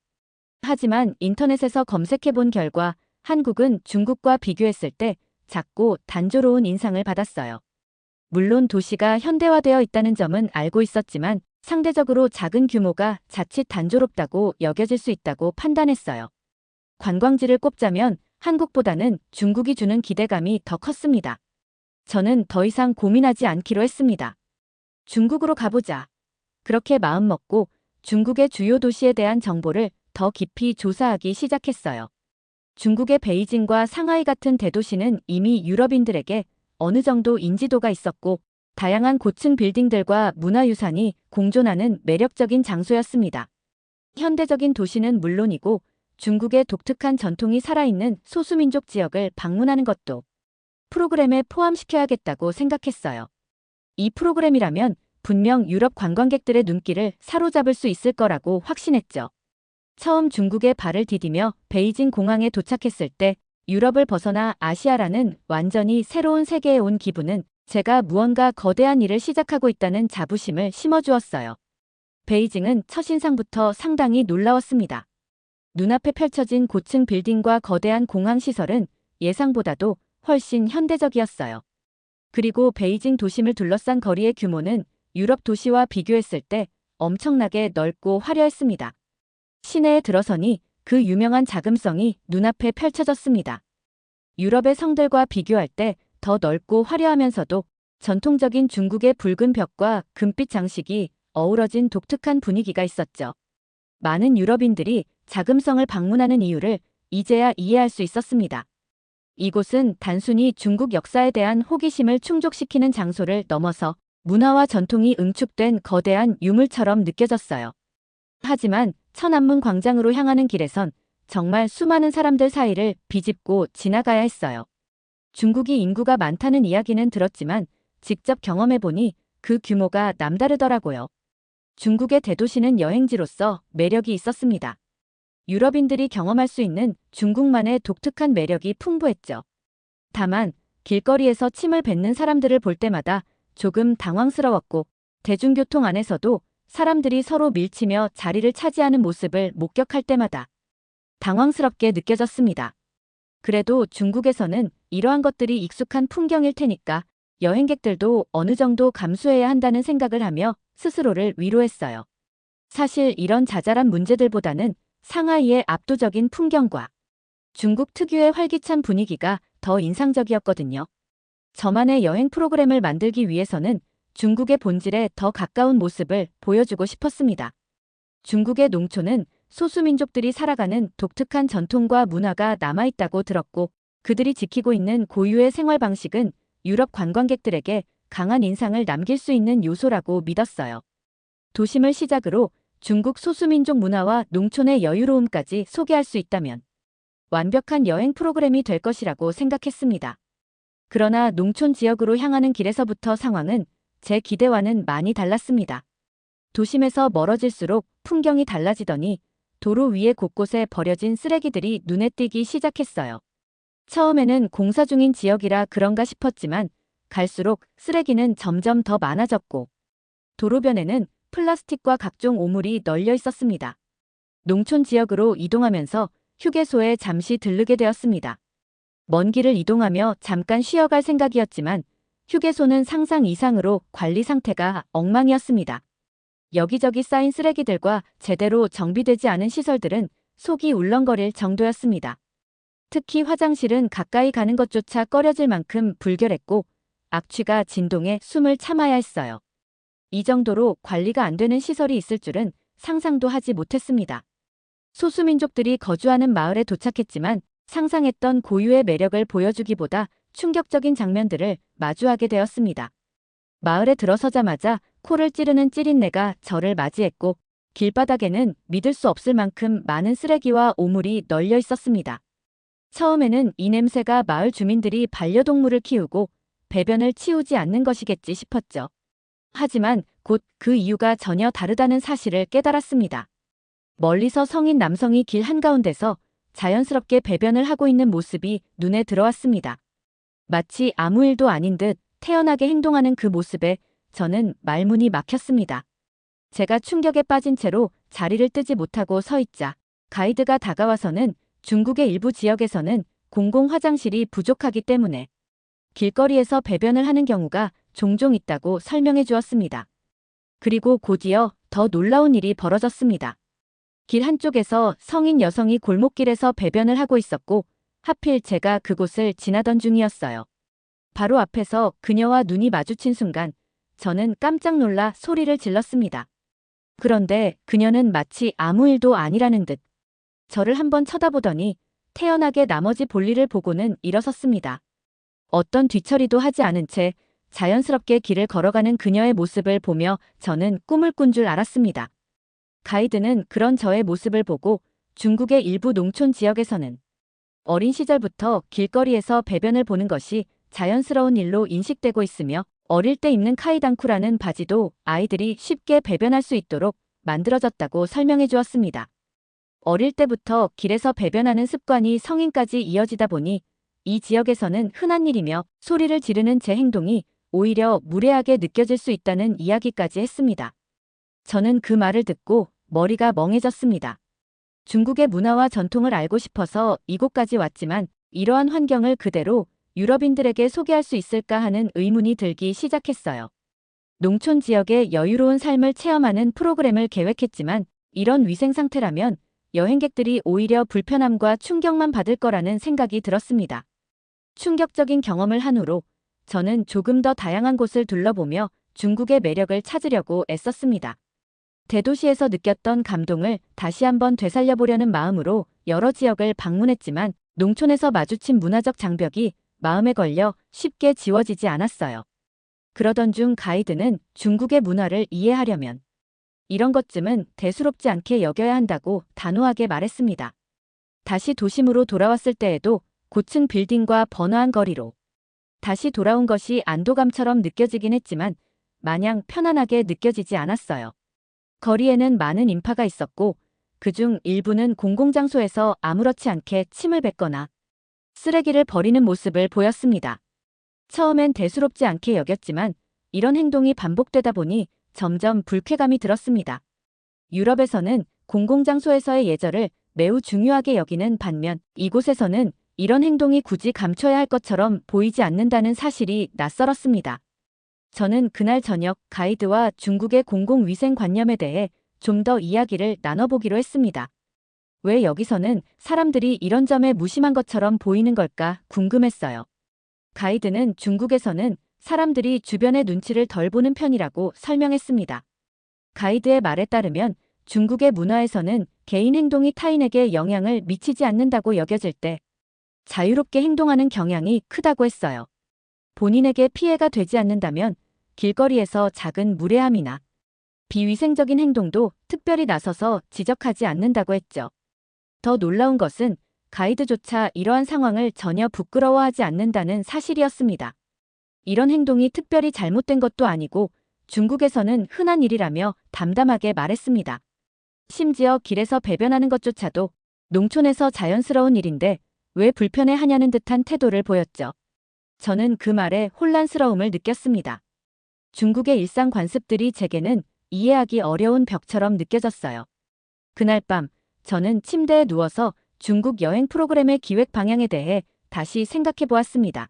하지만 인터넷에서 검색해본 결과 한국은 중국과 비교했을 때 작고 단조로운 인상을 받았어요. 물론 도시가 현대화되어 있다는 점은 알고 있었지만 상대적으로 작은 규모가 자칫 단조롭다고 여겨질 수 있다고 판단했어요. 관광지를 꼽자면 한국보다는 중국이 주는 기대감이 더 컸습니다. 저는 더 이상 고민하지 않기로 했습니다. 중국으로 가보자. 그렇게 마음먹고 중국의 주요 도시에 대한 정보를 더 깊이 조사하기 시작했어요. 중국의 베이징과 상하이 같은 대도시는 이미 유럽인들에게 어느 정도 인지도가 있었고 다양한 고층 빌딩들과 문화유산이 공존하는 매력적인 장소였습니다. 현대적인 도시는 물론이고 중국의 독특한 전통이 살아있는 소수민족 지역을 방문하는 것도 프로그램에 포함시켜야겠다고 생각했어요. 이 프로그램이라면 분명 유럽 관광객들의 눈길을 사로잡을 수 있을 거라고 확신했죠. 처음 중국에 발을 디디며 베이징 공항에 도착했을 때 유럽을 벗어나 아시아라는 완전히 새로운 세계에 온 기분은 제가 무언가 거대한 일을 시작하고 있다는 자부심을 심어주었어요. 베이징은 첫인상부터 상당히 놀라웠습니다. 눈앞에 펼쳐진 고층 빌딩과 거대한 공항 시설은 예상보다도 훨씬 현대적이었어요. 그리고 베이징 도심을 둘러싼 거리의 규모는 유럽 도시와 비교했을 때 엄청나게 넓고 화려했습니다. 시내에 들어서니 그 유명한 자금성이 눈앞에 펼쳐졌습니다. 유럽의 성들과 비교할 때 더 넓고 화려하면서도 전통적인 중국의 붉은 벽과 금빛 장식이 어우러진 독특한 분위기가 있었죠. 많은 유럽인들이 자금성을 방문하는 이유를 이제야 이해할 수 있었습니다. 이곳은 단순히 중국 역사에 대한 호기심을 충족시키는 장소를 넘어서 문화와 전통이 응축된 거대한 유물처럼 느껴졌어요. 하지만 천안문 광장으로 향하는 길에선 정말 수많은 사람들 사이를 비집고 지나가야 했어요. 중국이 인구가 많다는 이야기는 들었지만 직접 경험해보니 그 규모가 남다르더라고요. 중국의 대도시는 여행지로서 매력이 있었습니다. 유럽인들이 경험할 수 있는 중국만의 독특한 매력이 풍부했죠. 다만 길거리에서 침을 뱉는 사람들을 볼 때마다 조금 당황스러웠고 대중교통 안에서도 사람들이 서로 밀치며 자리를 차지하는 모습을 목격할 때마다 당황스럽게 느껴졌습니다. 그래도 중국에서는 이러한 것들이 익숙한 풍경일 테니까 여행객들도 어느 정도 감수해야 한다는 생각을 하며 스스로를 위로했어요. 사실 이런 자잘한 문제들보다는 상하이의 압도적인 풍경과 중국 특유의 활기찬 분위기가 더 인상적이었거든요. 저만의 여행 프로그램을 만들기 위해서는 중국의 본질에 더 가까운 모습을 보여주고 싶었습니다. 중국의 농촌은 소수민족들이 살아가는 독특한 전통과 문화가 남아있다고 들었고 그들이 지키고 있는 고유의 생활 방식은 유럽 관광객들에게 강한 인상을 남길 수 있는 요소라고 믿었어요. 도심을 시작으로 중국 소수민족 문화와 농촌의 여유로움까지 소개할 수 있다면 완벽한 여행 프로그램이 될 것이라고 생각했습니다. 그러나 농촌 지역으로 향하는 길에서부터 상황은 제 기대와는 많이 달랐습니다. 도심에서 멀어질수록 풍경이 달라지더니 도로 위에 곳곳에 버려진 쓰레기들이 눈에 띄기 시작했어요. 처음에는 공사 중인 지역이라 그런가 싶었지만 갈수록 쓰레기는 점점 더 많아졌고 도로변에는 플라스틱과 각종 오물이 널려 있었습니다. 농촌 지역으로 이동하면서 휴게소에 잠시 들르게 되었습니다. 먼 길을 이동하며 잠깐 쉬어갈 생각이었지만 휴게소는 상상 이상으로 관리 상태가 엉망이었습니다. 여기저기 쌓인 쓰레기들과 제대로 정비되지 않은 시설들은 속이 울렁거릴 정도였습니다. 특히 화장실은 가까이 가는 것조차 꺼려질 만큼 불결했고 악취가 진동에 숨을 참아야 했어요. 이 정도로 관리가 안 되는 시설이 있을 줄은 상상도 하지 못했습니다. 소수민족들이 거주하는 마을에 도착했지만 상상했던 고유의 매력을 보여주기보다 충격적인 장면들을 마주하게 되었습니다. 마을에 들어서자마자 코를 찌르는 찌린내가 저를 맞이했고 길바닥에는 믿을 수 없을 만큼 많은 쓰레기와 오물이 널려 있었습니다. 처음에는 이 냄새가 마을 주민들이 반려동물을 키우고 배변을 치우지 않는 것이겠지 싶었죠. 하지만 곧 그 이유가 전혀 다르다는 사실을 깨달았습니다. 멀리서 성인 남성이 길 한가운데서 자연스럽게 배변을 하고 있는 모습이 눈에 들어왔습니다. 마치 아무 일도 아닌 듯 태연하게 행동하는 그 모습에 저는 말문이 막혔습니다. 제가 충격에 빠진 채로 자리를 뜨지 못하고 서 있자 가이드가 다가와서는 중국의 일부 지역에서는 공공 화장실이 부족하기 때문에 길거리에서 배변을 하는 경우가 종종 있다고 설명해 주었습니다. 그리고 곧이어 더 놀라운 일이 벌어졌습니다. 길 한쪽에서 성인 여성이 골목길에서 배변을 하고 있었고 하필 제가 그곳을 지나던 중이었어요. 바로 앞에서 그녀와 눈이 마주친 순간 저는 깜짝 놀라 소리를 질렀습니다. 그런데 그녀는 마치 아무 일도 아니라는 듯 저를 한번 쳐다보더니 태연하게 나머지 볼일을 보고는 일어섰습니다. 어떤 뒤처리도 하지 않은 채 자연스럽게 길을 걸어가는 그녀의 모습을 보며 저는 꿈을 꾼 줄 알았습니다. 가이드는 그런 저의 모습을 보고 중국의 일부 농촌 지역에서는 어린 시절부터 길거리에서 배변을 보는 것이 자연스러운 일로 인식되고 있으며 어릴 때 입는 카이당쿠라는 바지도 아이들이 쉽게 배변할 수 있도록 만들어졌다고 설명해 주었습니다. 어릴 때부터 길에서 배변하는 습관이 성인까지 이어지다 보니 이 지역에서는 흔한 일이며 소리를 지르는 제 행동이 오히려 무례하게 느껴질 수 있다는 이야기까지 했습니다. 저는 그 말을 듣고 머리가 멍해졌습니다. 중국의 문화와 전통을 알고 싶어서 이곳까지 왔지만 이러한 환경을 그대로 유럽인들에게 소개할 수 있을까 하는 의문이 들기 시작했어요. 농촌 지역의 여유로운 삶을 체험하는 프로그램을 계획했지만 이런 위생 상태라면 여행객들이 오히려 불편함과 충격만 받을 거라는 생각이 들었습니다. 충격적인 경험을 한 후로 저는 조금 더 다양한 곳을 둘러보며 중국의 매력을 찾으려고 애썼습니다. 대도시에서 느꼈던 감동을 다시 한번 되살려보려는 마음으로 여러 지역을 방문했지만 농촌에서 마주친 문화적 장벽이 마음에 걸려 쉽게 지워지지 않았어요. 그러던 중 가이드는 중국의 문화를 이해하려면 이런 것쯤은 대수롭지 않게 여겨야 한다고 단호하게 말했습니다. 다시 도심으로 돌아왔을 때에도 고층 빌딩과 번화한 거리로 다시 돌아온 것이 안도감처럼 느껴지긴 했지만 마냥 편안하게 느껴지지 않았어요. 거리에는 많은 인파가 있었고 그중 일부는 공공장소에서 아무렇지 않게 침을 뱉거나 쓰레기를 버리는 모습을 보였습니다. 처음엔 대수롭지 않게 여겼지만 이런 행동이 반복되다 보니 점점 불쾌감이 들었습니다. 유럽에서는 공공장소에서의 예절을 매우 중요하게 여기는 반면 이곳에서는 이런 행동이 굳이 감춰야 할 것처럼 보이지 않는다는 사실이 낯설었습니다. 저는 그날 저녁 가이드와 중국의 공공위생관념에 대해 좀 더 이야기를 나눠보기로 했습니다. 왜 여기서는 사람들이 이런 점에 무심한 것처럼 보이는 걸까 궁금했어요. 가이드는 중국에서는 사람들이 주변의 눈치를 덜 보는 편이라고 설명했습니다. 가이드의 말에 따르면 중국의 문화에서는 개인 행동이 타인에게 영향을 미치지 않는다고 여겨질 때 자유롭게 행동하는 경향이 크다고 했어요. 본인에게 피해가 되지 않는다면 길거리에서 작은 무례함이나 비위생적인 행동도 특별히 나서서 지적하지 않는다고 했죠. 더 놀라운 것은 가이드조차 이러한 상황을 전혀 부끄러워하지 않는다는 사실이었습니다. 이런 행동이 특별히 잘못된 것도 아니고 중국에서는 흔한 일이라며 담담하게 말했습니다. 심지어 길에서 배변하는 것조차도 농촌에서 자연스러운 일인데 왜 불편해하냐는 듯한 태도를 보였죠. 저는 그 말에 혼란스러움을 느꼈습니다. 중국의 일상 관습들이 제게는 이해하기 어려운 벽처럼 느껴졌어요. 그날 밤 저는 침대에 누워서 중국 여행 프로그램의 기획 방향에 대해 다시 생각해 보았습니다.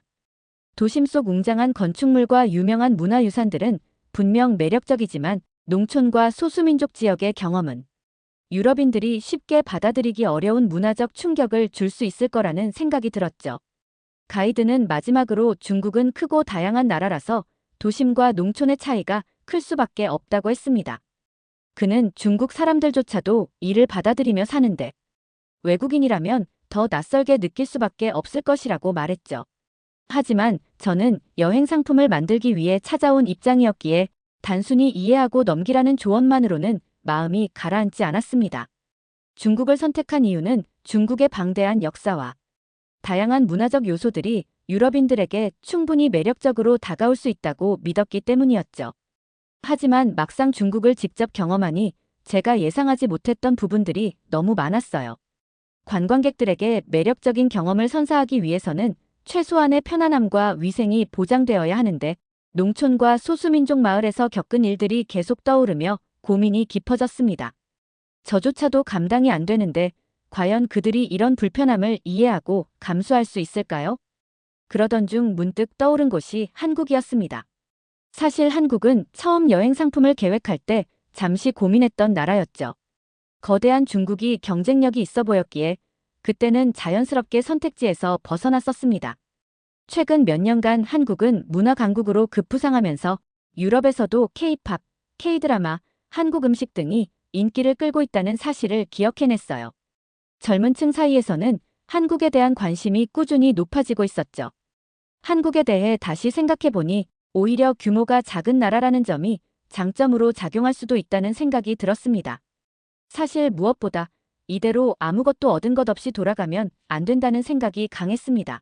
도심 속 웅장한 건축물과 유명한 문화유산들은 분명 매력적이지만 농촌과 소수민족 지역의 경험은 유럽인들이 쉽게 받아들이기 어려운 문화적 충격을 줄 수 있을 거라는 생각이 들었죠. 가이드는 마지막으로 중국은 크고 다양한 나라라서 도심과 농촌의 차이가 클 수밖에 없다고 했습니다. 그는 중국 사람들조차도 이를 받아들이며 사는데 외국인이라면 더 낯설게 느낄 수밖에 없을 것이라고 말했죠. 하지만 저는 여행 상품을 만들기 위해 찾아온 입장이었기에 단순히 이해하고 넘기라는 조언만으로는 마음이 가라앉지 않았습니다. 중국을 선택한 이유는 중국의 방대한 역사와 다양한 문화적 요소들이 유럽인들에게 충분히 매력적으로 다가올 수 있다고 믿었기 때문이었죠. 하지만 막상 중국을 직접 경험하니 제가 예상하지 못했던 부분들이 너무 많았어요. 관광객들에게 매력적인 경험을 선사하기 위해서는 최소한의 편안함과 위생이 보장되어야 하는데 농촌과 소수민족 마을에서 겪은 일들이 계속 떠오르며 고민이 깊어졌습니다. 저조차도 감당이 안 되는데 과연 그들이 이런 불편함을 이해하고 감수할 수 있을까요? 그러던 중 문득 떠오른 곳이 한국이었습니다. 사실 한국은 처음 여행 상품을 계획할 때 잠시 고민했던 나라였죠. 거대한 중국이 경쟁력이 있어 보였기에 그때는 자연스럽게 선택지에서 벗어났었습니다. 최근 몇 년간 한국은 문화 강국으로 급부상하면서 유럽에서도 K-팝, K-드라마, 한국 음식 등이 인기를 끌고 있다는 사실을 기억해냈어요. 젊은 층 사이에서는 한국에 대한 관심이 꾸준히 높아지고 있었죠. 한국에 대해 다시 생각해보니 오히려 규모가 작은 나라라는 점이 장점으로 작용할 수도 있다는 생각이 들었습니다. 사실 무엇보다 이대로 아무것도 얻은 것 없이 돌아가면 안 된다는 생각이 강했습니다.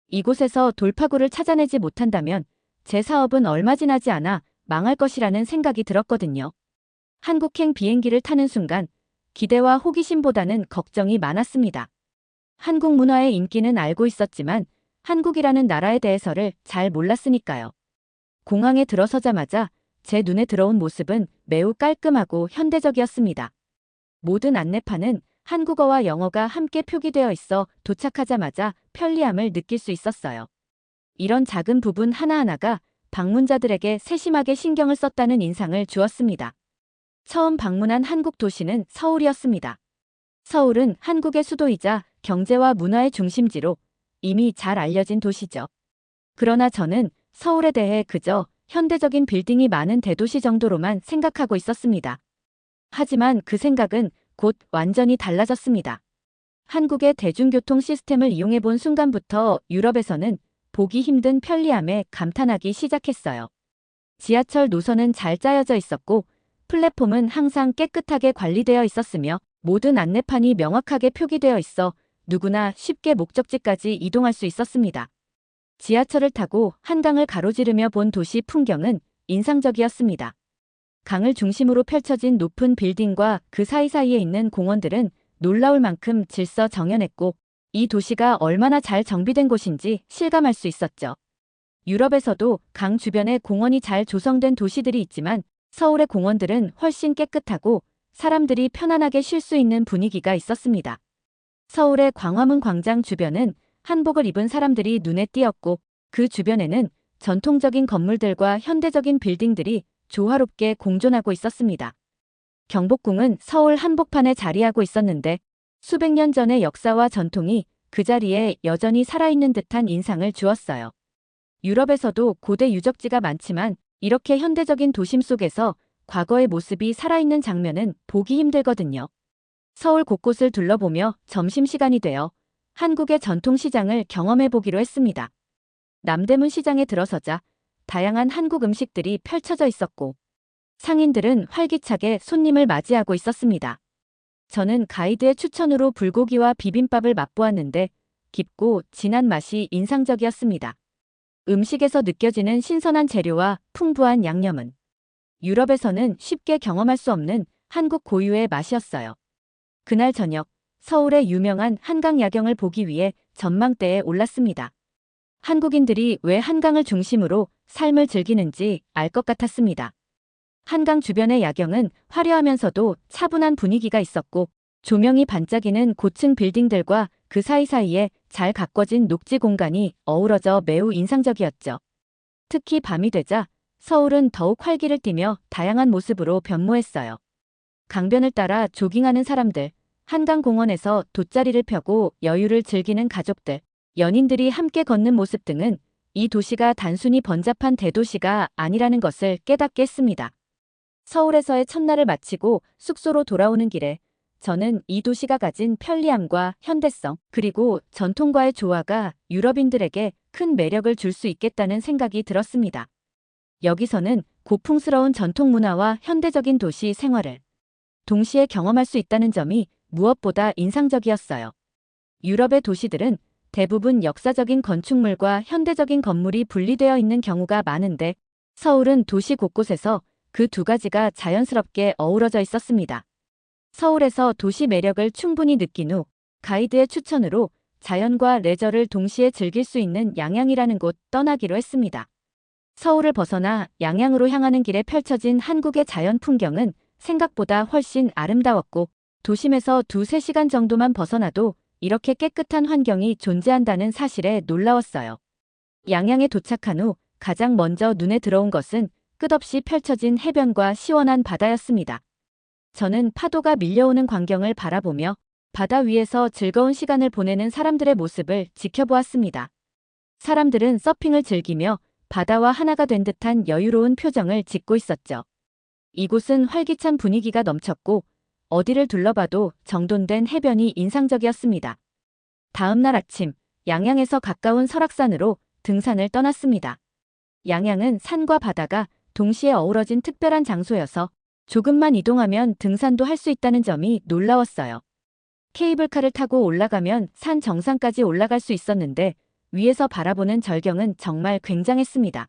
이곳에서 돌파구를 찾아내지 못한다면 제 사업은 얼마 지나지 않아 망할 것이라는 생각이 들었거든요. 한국행 비행기를 타는 순간 기대와 호기심보다는 걱정이 많았습니다. 한국 문화의 인기는 알고 있었지만 한국이라는 나라에 대해서를 잘 몰랐으니까요. 공항에 들어서자마자 제 눈에 들어온 모습은 매우 깔끔하고 현대적이었습니다. 모든 안내판은 한국어와 영어가 함께 표기되어 있어 도착하자마자 편리함을 느낄 수 있었어요. 이런 작은 부분 하나하나가 방문자들에게 세심하게 신경을 썼다는 인상을 주었습니다. 처음 방문한 한국 도시는 서울이었습니다. 서울은 한국의 수도이자 경제와 문화의 중심지로 이미 잘 알려진 도시죠. 그러나 저는 서울에 대해 그저 현대적인 빌딩이 많은 대도시 정도로만 생각하고 있었습니다. 하지만 그 생각은 곧 완전히 달라졌습니다. 한국의 대중교통 시스템을 이용해 본 순간부터 유럽에서는 보기 힘든 편리함에 감탄하기 시작했어요. 지하철 노선은 잘 짜여져 있었고 플랫폼은 항상 깨끗하게 관리되어 있었으며 모든 안내판이 명확하게 표기되어 있어 누구나 쉽게 목적지까지 이동할 수 있었습니다. 지하철을 타고 한강을 가로지르며 본 도시 풍경은 인상적이었습니다. 강을 중심으로 펼쳐진 높은 빌딩과 그 사이사이에 있는 공원들은 놀라울 만큼 질서정연했고 이 도시가 얼마나 잘 정비된 곳인지 실감할 수 있었죠. 유럽에서도 강 주변에 공원이 잘 조성된 도시들이 있지만 서울의 공원들은 훨씬 깨끗하고 사람들이 편안하게 쉴 수 있는 분위기가 있었습니다. 서울의 광화문 광장 주변은 한복을 입은 사람들이 눈에 띄었고 그 주변에는 전통적인 건물들과 현대적인 빌딩들이 조화롭게 공존하고 있었습니다. 경복궁은 서울 한복판에 자리하고 있었는데 수백 년 전의 역사와 전통이 그 자리에 여전히 살아있는 듯한 인상을 주었어요. 유럽에서도 고대 유적지가 많지만 이렇게 현대적인 도심 속에서 과거의 모습이 살아있는 장면은 보기 힘들거든요. 서울 곳곳을 둘러보며 점심시간이 되어 한국의 전통시장을 경험해보기로 했습니다. 남대문 시장에 들어서자 다양한 한국 음식들이 펼쳐져 있었고 상인들은 활기차게 손님을 맞이하고 있었습니다. 저는 가이드의 추천으로 불고기와 비빔밥을 맛보았는데 깊고 진한 맛이 인상적이었습니다. 음식에서 느껴지는 신선한 재료와 풍부한 양념은 유럽에서는 쉽게 경험할 수 없는 한국 고유의 맛이었어요. 그날 저녁 서울의 유명한 한강 야경을 보기 위해 전망대에 올랐습니다. 한국인들이 왜 한강을 중심으로 삶을 즐기는지 알 것 같았습니다. 한강 주변의 야경은 화려하면서도 차분한 분위기가 있었고 조명이 반짝이는 고층 빌딩들과 그 사이사이에 잘 가꿔진 녹지 공간이 어우러져 매우 인상적이었죠. 특히 밤이 되자 서울은 더욱 활기를 띠며 다양한 모습으로 변모했어요. 강변을 따라 조깅하는 사람들, 한강공원에서 돗자리를 펴고 여유를 즐기는 가족들, 연인들이 함께 걷는 모습 등은 이 도시가 단순히 번잡한 대도시가 아니라는 것을 깨닫게 했습니다. 서울에서의 첫날을 마치고 숙소로 돌아오는 길에 저는 이 도시가 가진 편리함과 현대성 그리고 전통과의 조화가 유럽인들에게 큰 매력을 줄 수 있겠다는 생각이 들었습니다. 여기서는 고풍스러운 전통 문화와 현대적인 도시 생활을 동시에 경험할 수 있다는 점이 무엇보다 인상적이었어요. 유럽의 도시들은 대부분 역사적인 건축물과 현대적인 건물이 분리되어 있는 경우가 많은데 서울은 도시 곳곳에서 그 두 가지가 자연스럽게 어우러져 있었습니다. 서울에서 도시 매력을 충분히 느낀 후 가이드의 추천으로 자연과 레저를 동시에 즐길 수 있는 양양이라는 곳 떠나기로 했습니다. 서울을 벗어나 양양으로 향하는 길에 펼쳐진 한국의 자연 풍경은 생각보다 훨씬 아름다웠고 도심에서 2~3시간 정도만 벗어나도 이렇게 깨끗한 환경이 존재한다는 사실에 놀라웠어요. 양양에 도착한 후 가장 먼저 눈에 들어온 것은 끝없이 펼쳐진 해변과 시원한 바다였습니다. 저는 파도가 밀려오는 광경을 바라보며 바다 위에서 즐거운 시간을 보내는 사람들의 모습을 지켜보았습니다. 사람들은 서핑을 즐기며 바다와 하나가 된 듯한 여유로운 표정을 짓고 있었죠. 이곳은 활기찬 분위기가 넘쳤고 어디를 둘러봐도 정돈된 해변이 인상적이었습니다. 다음 날 아침, 양양에서 가까운 설악산으로 등산을 떠났습니다. 양양은 산과 바다가 동시에 어우러진 특별한 장소여서 조금만 이동하면 등산도 할 수 있다는 점이 놀라웠어요. 케이블카를 타고 올라가면 산 정상까지 올라갈 수 있었는데 위에서 바라보는 절경은 정말 굉장했습니다.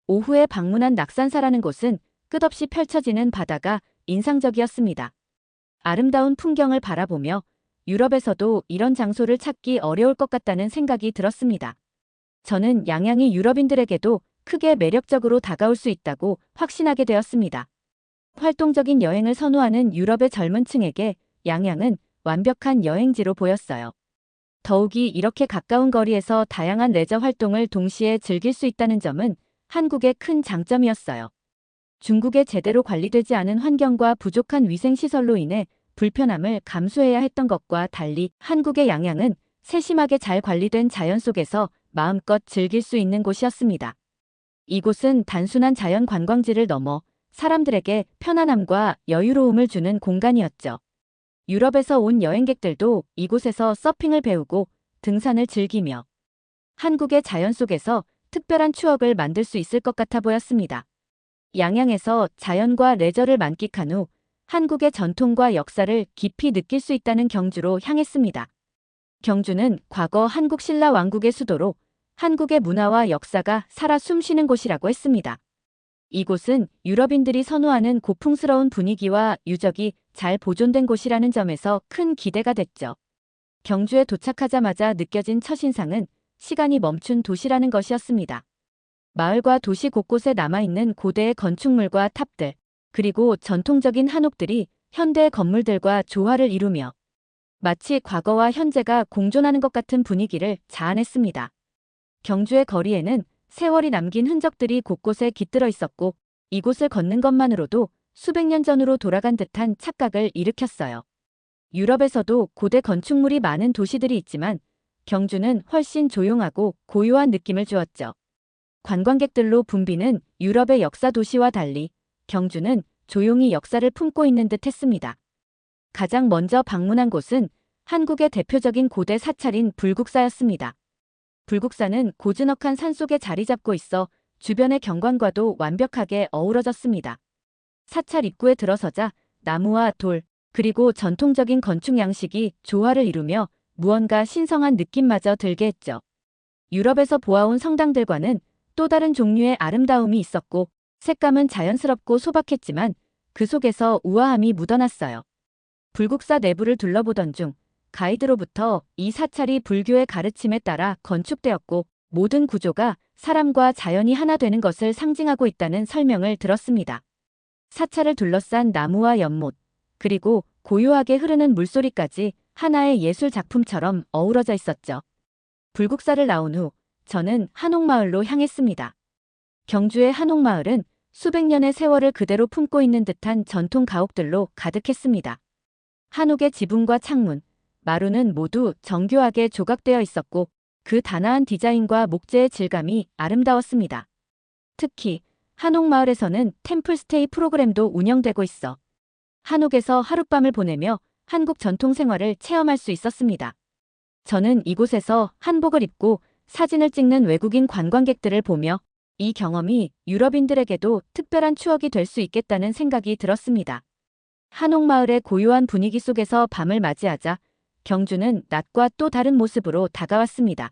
오후에 방문한 낙산사라는 곳은 끝없이 펼쳐지는 바다가 인상적이었습니다. 아름다운 풍경을 바라보며 유럽에서도 이런 장소를 찾기 어려울 것 같다는 생각이 들었습니다. 저는 양양이 유럽인들에게도 크게 매력적으로 다가올 수 있다고 확신하게 되었습니다. 활동적인 여행을 선호하는 유럽의 젊은 층에게 양양은 완벽한 여행지로 보였어요. 더욱이 이렇게 가까운 거리에서 다양한 레저 활동을 동시에 즐길 수 있다는 점은 한국의 큰 장점이었어요. 중국의 제대로 관리되지 않은 환경과 부족한 위생시설로 인해 불편함을 감수해야 했던 것과 달리 한국의 양양은 세심하게 잘 관리된 자연 속에서 마음껏 즐길 수 있는 곳이었습니다. 이곳은 단순한 자연 관광지를 넘어 사람들에게 편안함과 여유로움을 주는 공간이었죠. 유럽에서 온 여행객들도 이곳에서 서핑을 배우고 등산을 즐기며 한국의 자연 속에서 특별한 추억을 만들 수 있을 것 같아 보였습니다. 양양에서 자연과 레저를 만끽한 후 한국의 전통과 역사를 깊이 느낄 수 있다는 경주로 향했습니다. 경주는 과거 한국 신라 왕국의 수도로 한국의 문화와 역사가 살아 숨쉬는 곳이라고 했습니다. 이곳은 유럽인들이 선호하는 고풍스러운 분위기와 유적이 잘 보존된 곳이라는 점에서 큰 기대가 됐죠. 경주에 도착하자마자 느껴진 첫인상은 시간이 멈춘 도시라는 것이었습니다. 마을과 도시 곳곳에 남아있는 고대의 건축물과 탑들, 그리고 전통적인 한옥들이 현대의 건물들과 조화를 이루며 마치 과거와 현재가 공존하는 것 같은 분위기를 자아냈습니다. 경주의 거리에는 세월이 남긴 흔적들이 곳곳에 깃들어 있었고 이곳을 걷는 것만으로도 수백 년 전으로 돌아간 듯한 착각을 일으켰어요. 유럽에서도 고대 건축물이 많은 도시들이 있지만 경주는 훨씬 조용하고 고요한 느낌을 주었죠. 관광객들로 붐비는 유럽의 역사 도시와 달리 경주는 조용히 역사를 품고 있는 듯 했습니다. 가장 먼저 방문한 곳은 한국의 대표적인 고대 사찰인 불국사였습니다. 불국사는 고즈넉한 산속에 자리 잡고 있어 주변의 경관과도 완벽하게 어우러졌습니다. 사찰 입구에 들어서자 나무와 돌, 그리고 전통적인 건축 양식이 조화를 이루며 무언가 신성한 느낌마저 들게 했죠. 유럽에서 보아온 성당들과는 또 다른 종류의 아름다움이 있었고 색감은 자연스럽고 소박했지만 그 속에서 우아함이 묻어났어요. 불국사 내부를 둘러보던 중 가이드로부터 이 사찰이 불교의 가르침에 따라 건축되었고 모든 구조가 사람과 자연이 하나 되는 것을 상징하고 있다는 설명을 들었습니다. 사찰을 둘러싼 나무와 연못, 그리고 고요하게 흐르는 물소리까지 하나의 예술 작품처럼 어우러져 있었죠. 불국사를 나온 후 저는 한옥마을로 향했습니다. 경주의 한옥마을은 수백 년의 세월을 그대로 품고 있는 듯한 전통 가옥들로 가득했습니다. 한옥의 지붕과 창문, 마루는 모두 정교하게 조각되어 있었고 그 단아한 디자인과 목재의 질감이 아름다웠습니다. 특히 한옥마을에서는 템플스테이 프로그램도 운영되고 있어 한옥에서 하룻밤을 보내며 한국 전통 생활을 체험할 수 있었습니다. 저는 이곳에서 한복을 입고 사진을 찍는 외국인 관광객들을 보며 이 경험이 유럽인들에게도 특별한 추억이 될 수 있겠다는 생각이 들었습니다. 한옥마을의 고요한 분위기 속에서 밤을 맞이하자 경주는 낮과 또 다른 모습으로 다가왔습니다.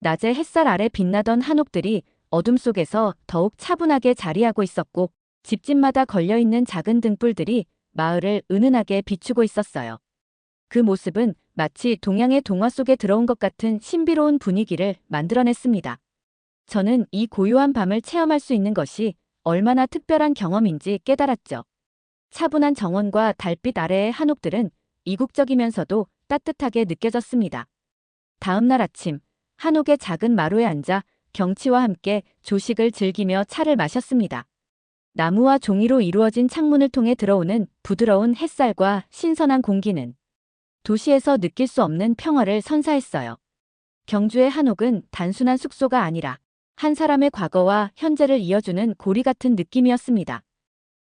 낮에 햇살 아래 빛나던 한옥들이 어둠 속에서 더욱 차분하게 자리하고 있었고 집집마다 걸려있는 작은 등불들이 마을을 은은하게 비추고 있었어요. 그 모습은 마치 동양의 동화 속에 들어온 것 같은 신비로운 분위기를 만들어냈습니다. 저는 이 고요한 밤을 체험할 수 있는 것이 얼마나 특별한 경험인지 깨달았죠. 차분한 정원과 달빛 아래의 한옥들은 이국적이면서도 따뜻하게 느껴졌습니다. 다음 날 아침, 한옥의 작은 마루에 앉아 경치와 함께 조식을 즐기며 차를 마셨습니다. 나무와 종이로 이루어진 창문을 통해 들어오는 부드러운 햇살과 신선한 공기는 도시에서 느낄 수 없는 평화를 선사했어요. 경주의 한옥은 단순한 숙소가 아니라 한 사람의 과거와 현재를 이어주는 고리 같은 느낌이었습니다.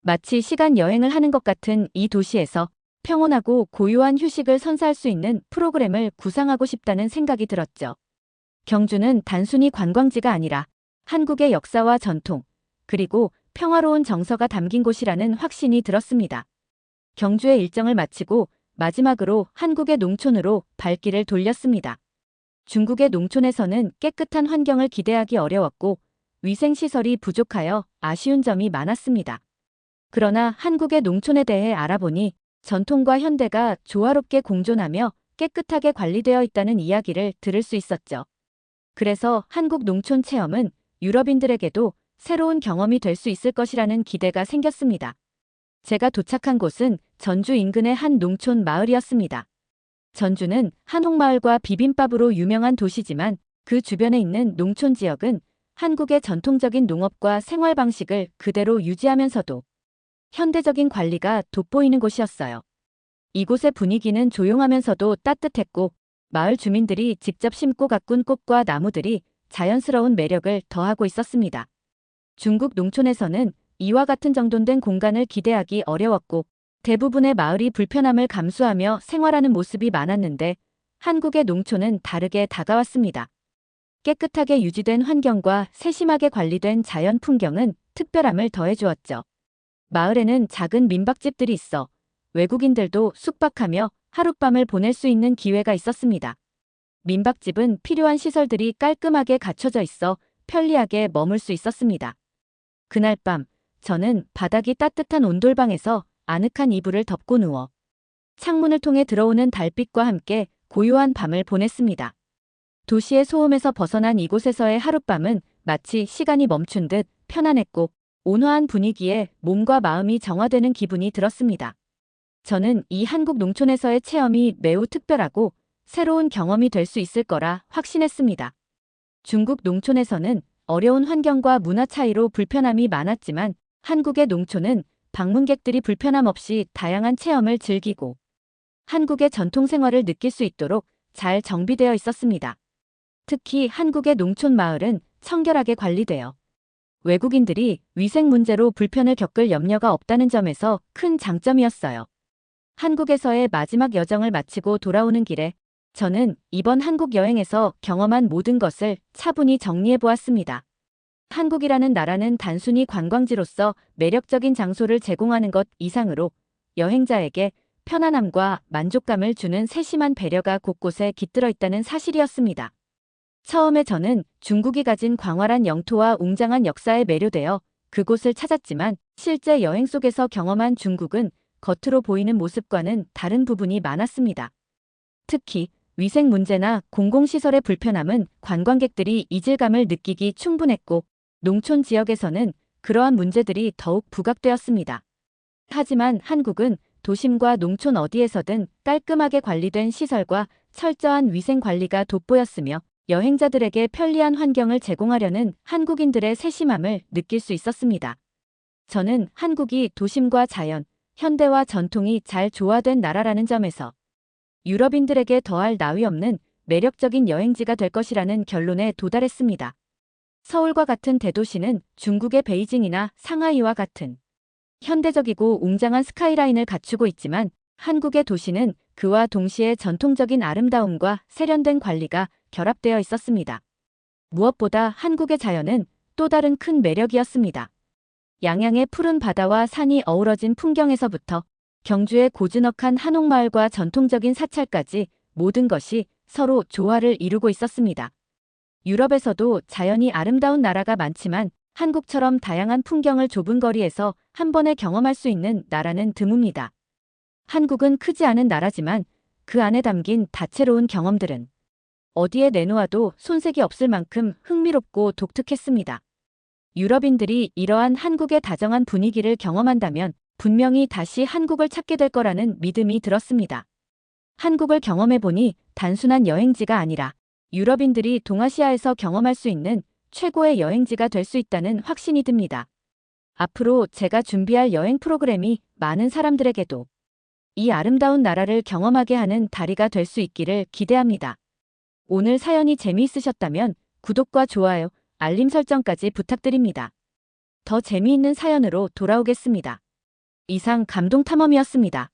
마치 시간 여행을 하는 것 같은 이 도시에서 평온하고 고요한 휴식을 선사할 수 있는 프로그램을 구상하고 싶다는 생각이 들었죠. 경주는 단순히 관광지가 아니라 한국의 역사와 전통, 그리고 평화로운 정서가 담긴 곳이라는 확신이 들었습니다. 경주의 일정을 마치고 마지막으로 한국의 농촌으로 발길을 돌렸습니다. 중국의 농촌에서는 깨끗한 환경을 기대하기 어려웠고 위생시설이 부족하여 아쉬운 점이 많았습니다. 그러나 한국의 농촌에 대해 알아보니 전통과 현대가 조화롭게 공존하며 깨끗하게 관리되어 있다는 이야기를 들을 수 있었죠. 그래서 한국 농촌 체험은 유럽인들에게도 새로운 경험이 될 수 있을 것이라는 기대가 생겼습니다. 제가 도착한 곳은 전주 인근의 한 농촌 마을이었습니다. 전주는 한옥마을과 비빔밥으로 유명한 도시지만 그 주변에 있는 농촌 지역은 한국의 전통적인 농업과 생활 방식을 그대로 유지하면서도 현대적인 관리가 돋보이는 곳이었어요. 이곳의 분위기는 조용하면서도 따뜻했고 마을 주민들이 직접 심고 가꾼 꽃과 나무들이 자연스러운 매력을 더하고 있었습니다. 중국 농촌에서는 이와 같은 정돈된 공간을 기대하기 어려웠고 대부분의 마을이 불편함을 감수하며 생활하는 모습이 많았는데 한국의 농촌은 다르게 다가왔습니다. 깨끗하게 유지된 환경과 세심하게 관리된 자연 풍경은 특별함을 더해주었죠. 마을에는 작은 민박집들이 있어 외국인들도 숙박하며 하룻밤을 보낼 수 있는 기회가 있었습니다. 민박집은 필요한 시설들이 깔끔하게 갖춰져 있어 편리하게 머물 수 있었습니다. 그날 밤, 저는 바닥이 따뜻한 온돌방에서 아늑한 이불을 덮고 누워 창문을 통해 들어오는 달빛과 함께 고요한 밤을 보냈습니다. 도시의 소음에서 벗어난 이곳에서의 하룻밤은 마치 시간이 멈춘 듯 편안했고 온화한 분위기에 몸과 마음이 정화되는 기분이 들었습니다. 저는 이 한국 농촌에서의 체험이 매우 특별하고 새로운 경험이 될 수 있을 거라 확신했습니다. 중국 농촌에서는 어려운 환경과 문화 차이로 불편함이 많았지만 한국의 농촌은 방문객들이 불편함 없이 다양한 체험을 즐기고 한국의 전통 생활을 느낄 수 있도록 잘 정비되어 있었습니다. 특히 한국의 농촌 마을은 청결하게 관리되어 외국인들이 위생 문제로 불편을 겪을 염려가 없다는 점에서 큰 장점이었어요. 한국에서의 마지막 여정을 마치고 돌아오는 길에 저는 이번 한국 여행에서 경험한 모든 것을 차분히 정리해 보았습니다. 한국이라는 나라는 단순히 관광지로서 매력적인 장소를 제공하는 것 이상으로 여행자에게 편안함과 만족감을 주는 세심한 배려가 곳곳에 깃들어 있다는 사실이었습니다. 처음에 저는 중국이 가진 광활한 영토와 웅장한 역사에 매료되어 그곳을 찾았지만 실제 여행 속에서 경험한 중국은 겉으로 보이는 모습과는 다른 부분이 많았습니다. 특히 위생 문제나 공공시설의 불편함은 관광객들이 이질감을 느끼기 충분했고 농촌 지역에서는 그러한 문제들이 더욱 부각되었습니다. 하지만 한국은 도심과 농촌 어디에서든 깔끔하게 관리된 시설과 철저한 위생 관리가 돋보였으며 여행자들에게 편리한 환경을 제공하려는 한국인들의 세심함을 느낄 수 있었습니다. 저는 한국이 도심과 자연, 현대와 전통이 잘 조화된 나라라는 점에서 유럽인들에게 더할 나위 없는 매력적인 여행지가 될 것이라는 결론에 도달했습니다. 서울과 같은 대도시는 중국의 베이징이나 상하이와 같은 현대적이고 웅장한 스카이라인을 갖추고 있지만 한국의 도시는 그와 동시에 전통적인 아름다움과 세련된 관리가 결합되어 있었습니다. 무엇보다 한국의 자연은 또 다른 큰 매력이었습니다. 양양의 푸른 바다와 산이 어우러진 풍경에서부터 경주의 고즈넉한 한옥마을과 전통적인 사찰까지 모든 것이 서로 조화를 이루고 있었습니다. 유럽에서도 자연이 아름다운 나라가 많지만 한국처럼 다양한 풍경을 좁은 거리에서 한 번에 경험할 수 있는 나라는 드뭅니다. 한국은 크지 않은 나라지만 그 안에 담긴 다채로운 경험들은 어디에 내놓아도 손색이 없을 만큼 흥미롭고 독특했습니다. 유럽인들이 이러한 한국의 다정한 분위기를 경험한다면 분명히 다시 한국을 찾게 될 거라는 믿음이 들었습니다. 한국을 경험해보니 단순한 여행지가 아니라 유럽인들이 동아시아에서 경험할 수 있는 최고의 여행지가 될 수 있다는 확신이 듭니다. 앞으로 제가 준비할 여행 프로그램이 많은 사람들에게도 이 아름다운 나라를 경험하게 하는 다리가 될 수 있기를 기대합니다. 오늘 사연이 재미있으셨다면 구독과 좋아요, 알림 설정까지 부탁드립니다. 더 재미있는 사연으로 돌아오겠습니다. 이상 감동탐험이었습니다.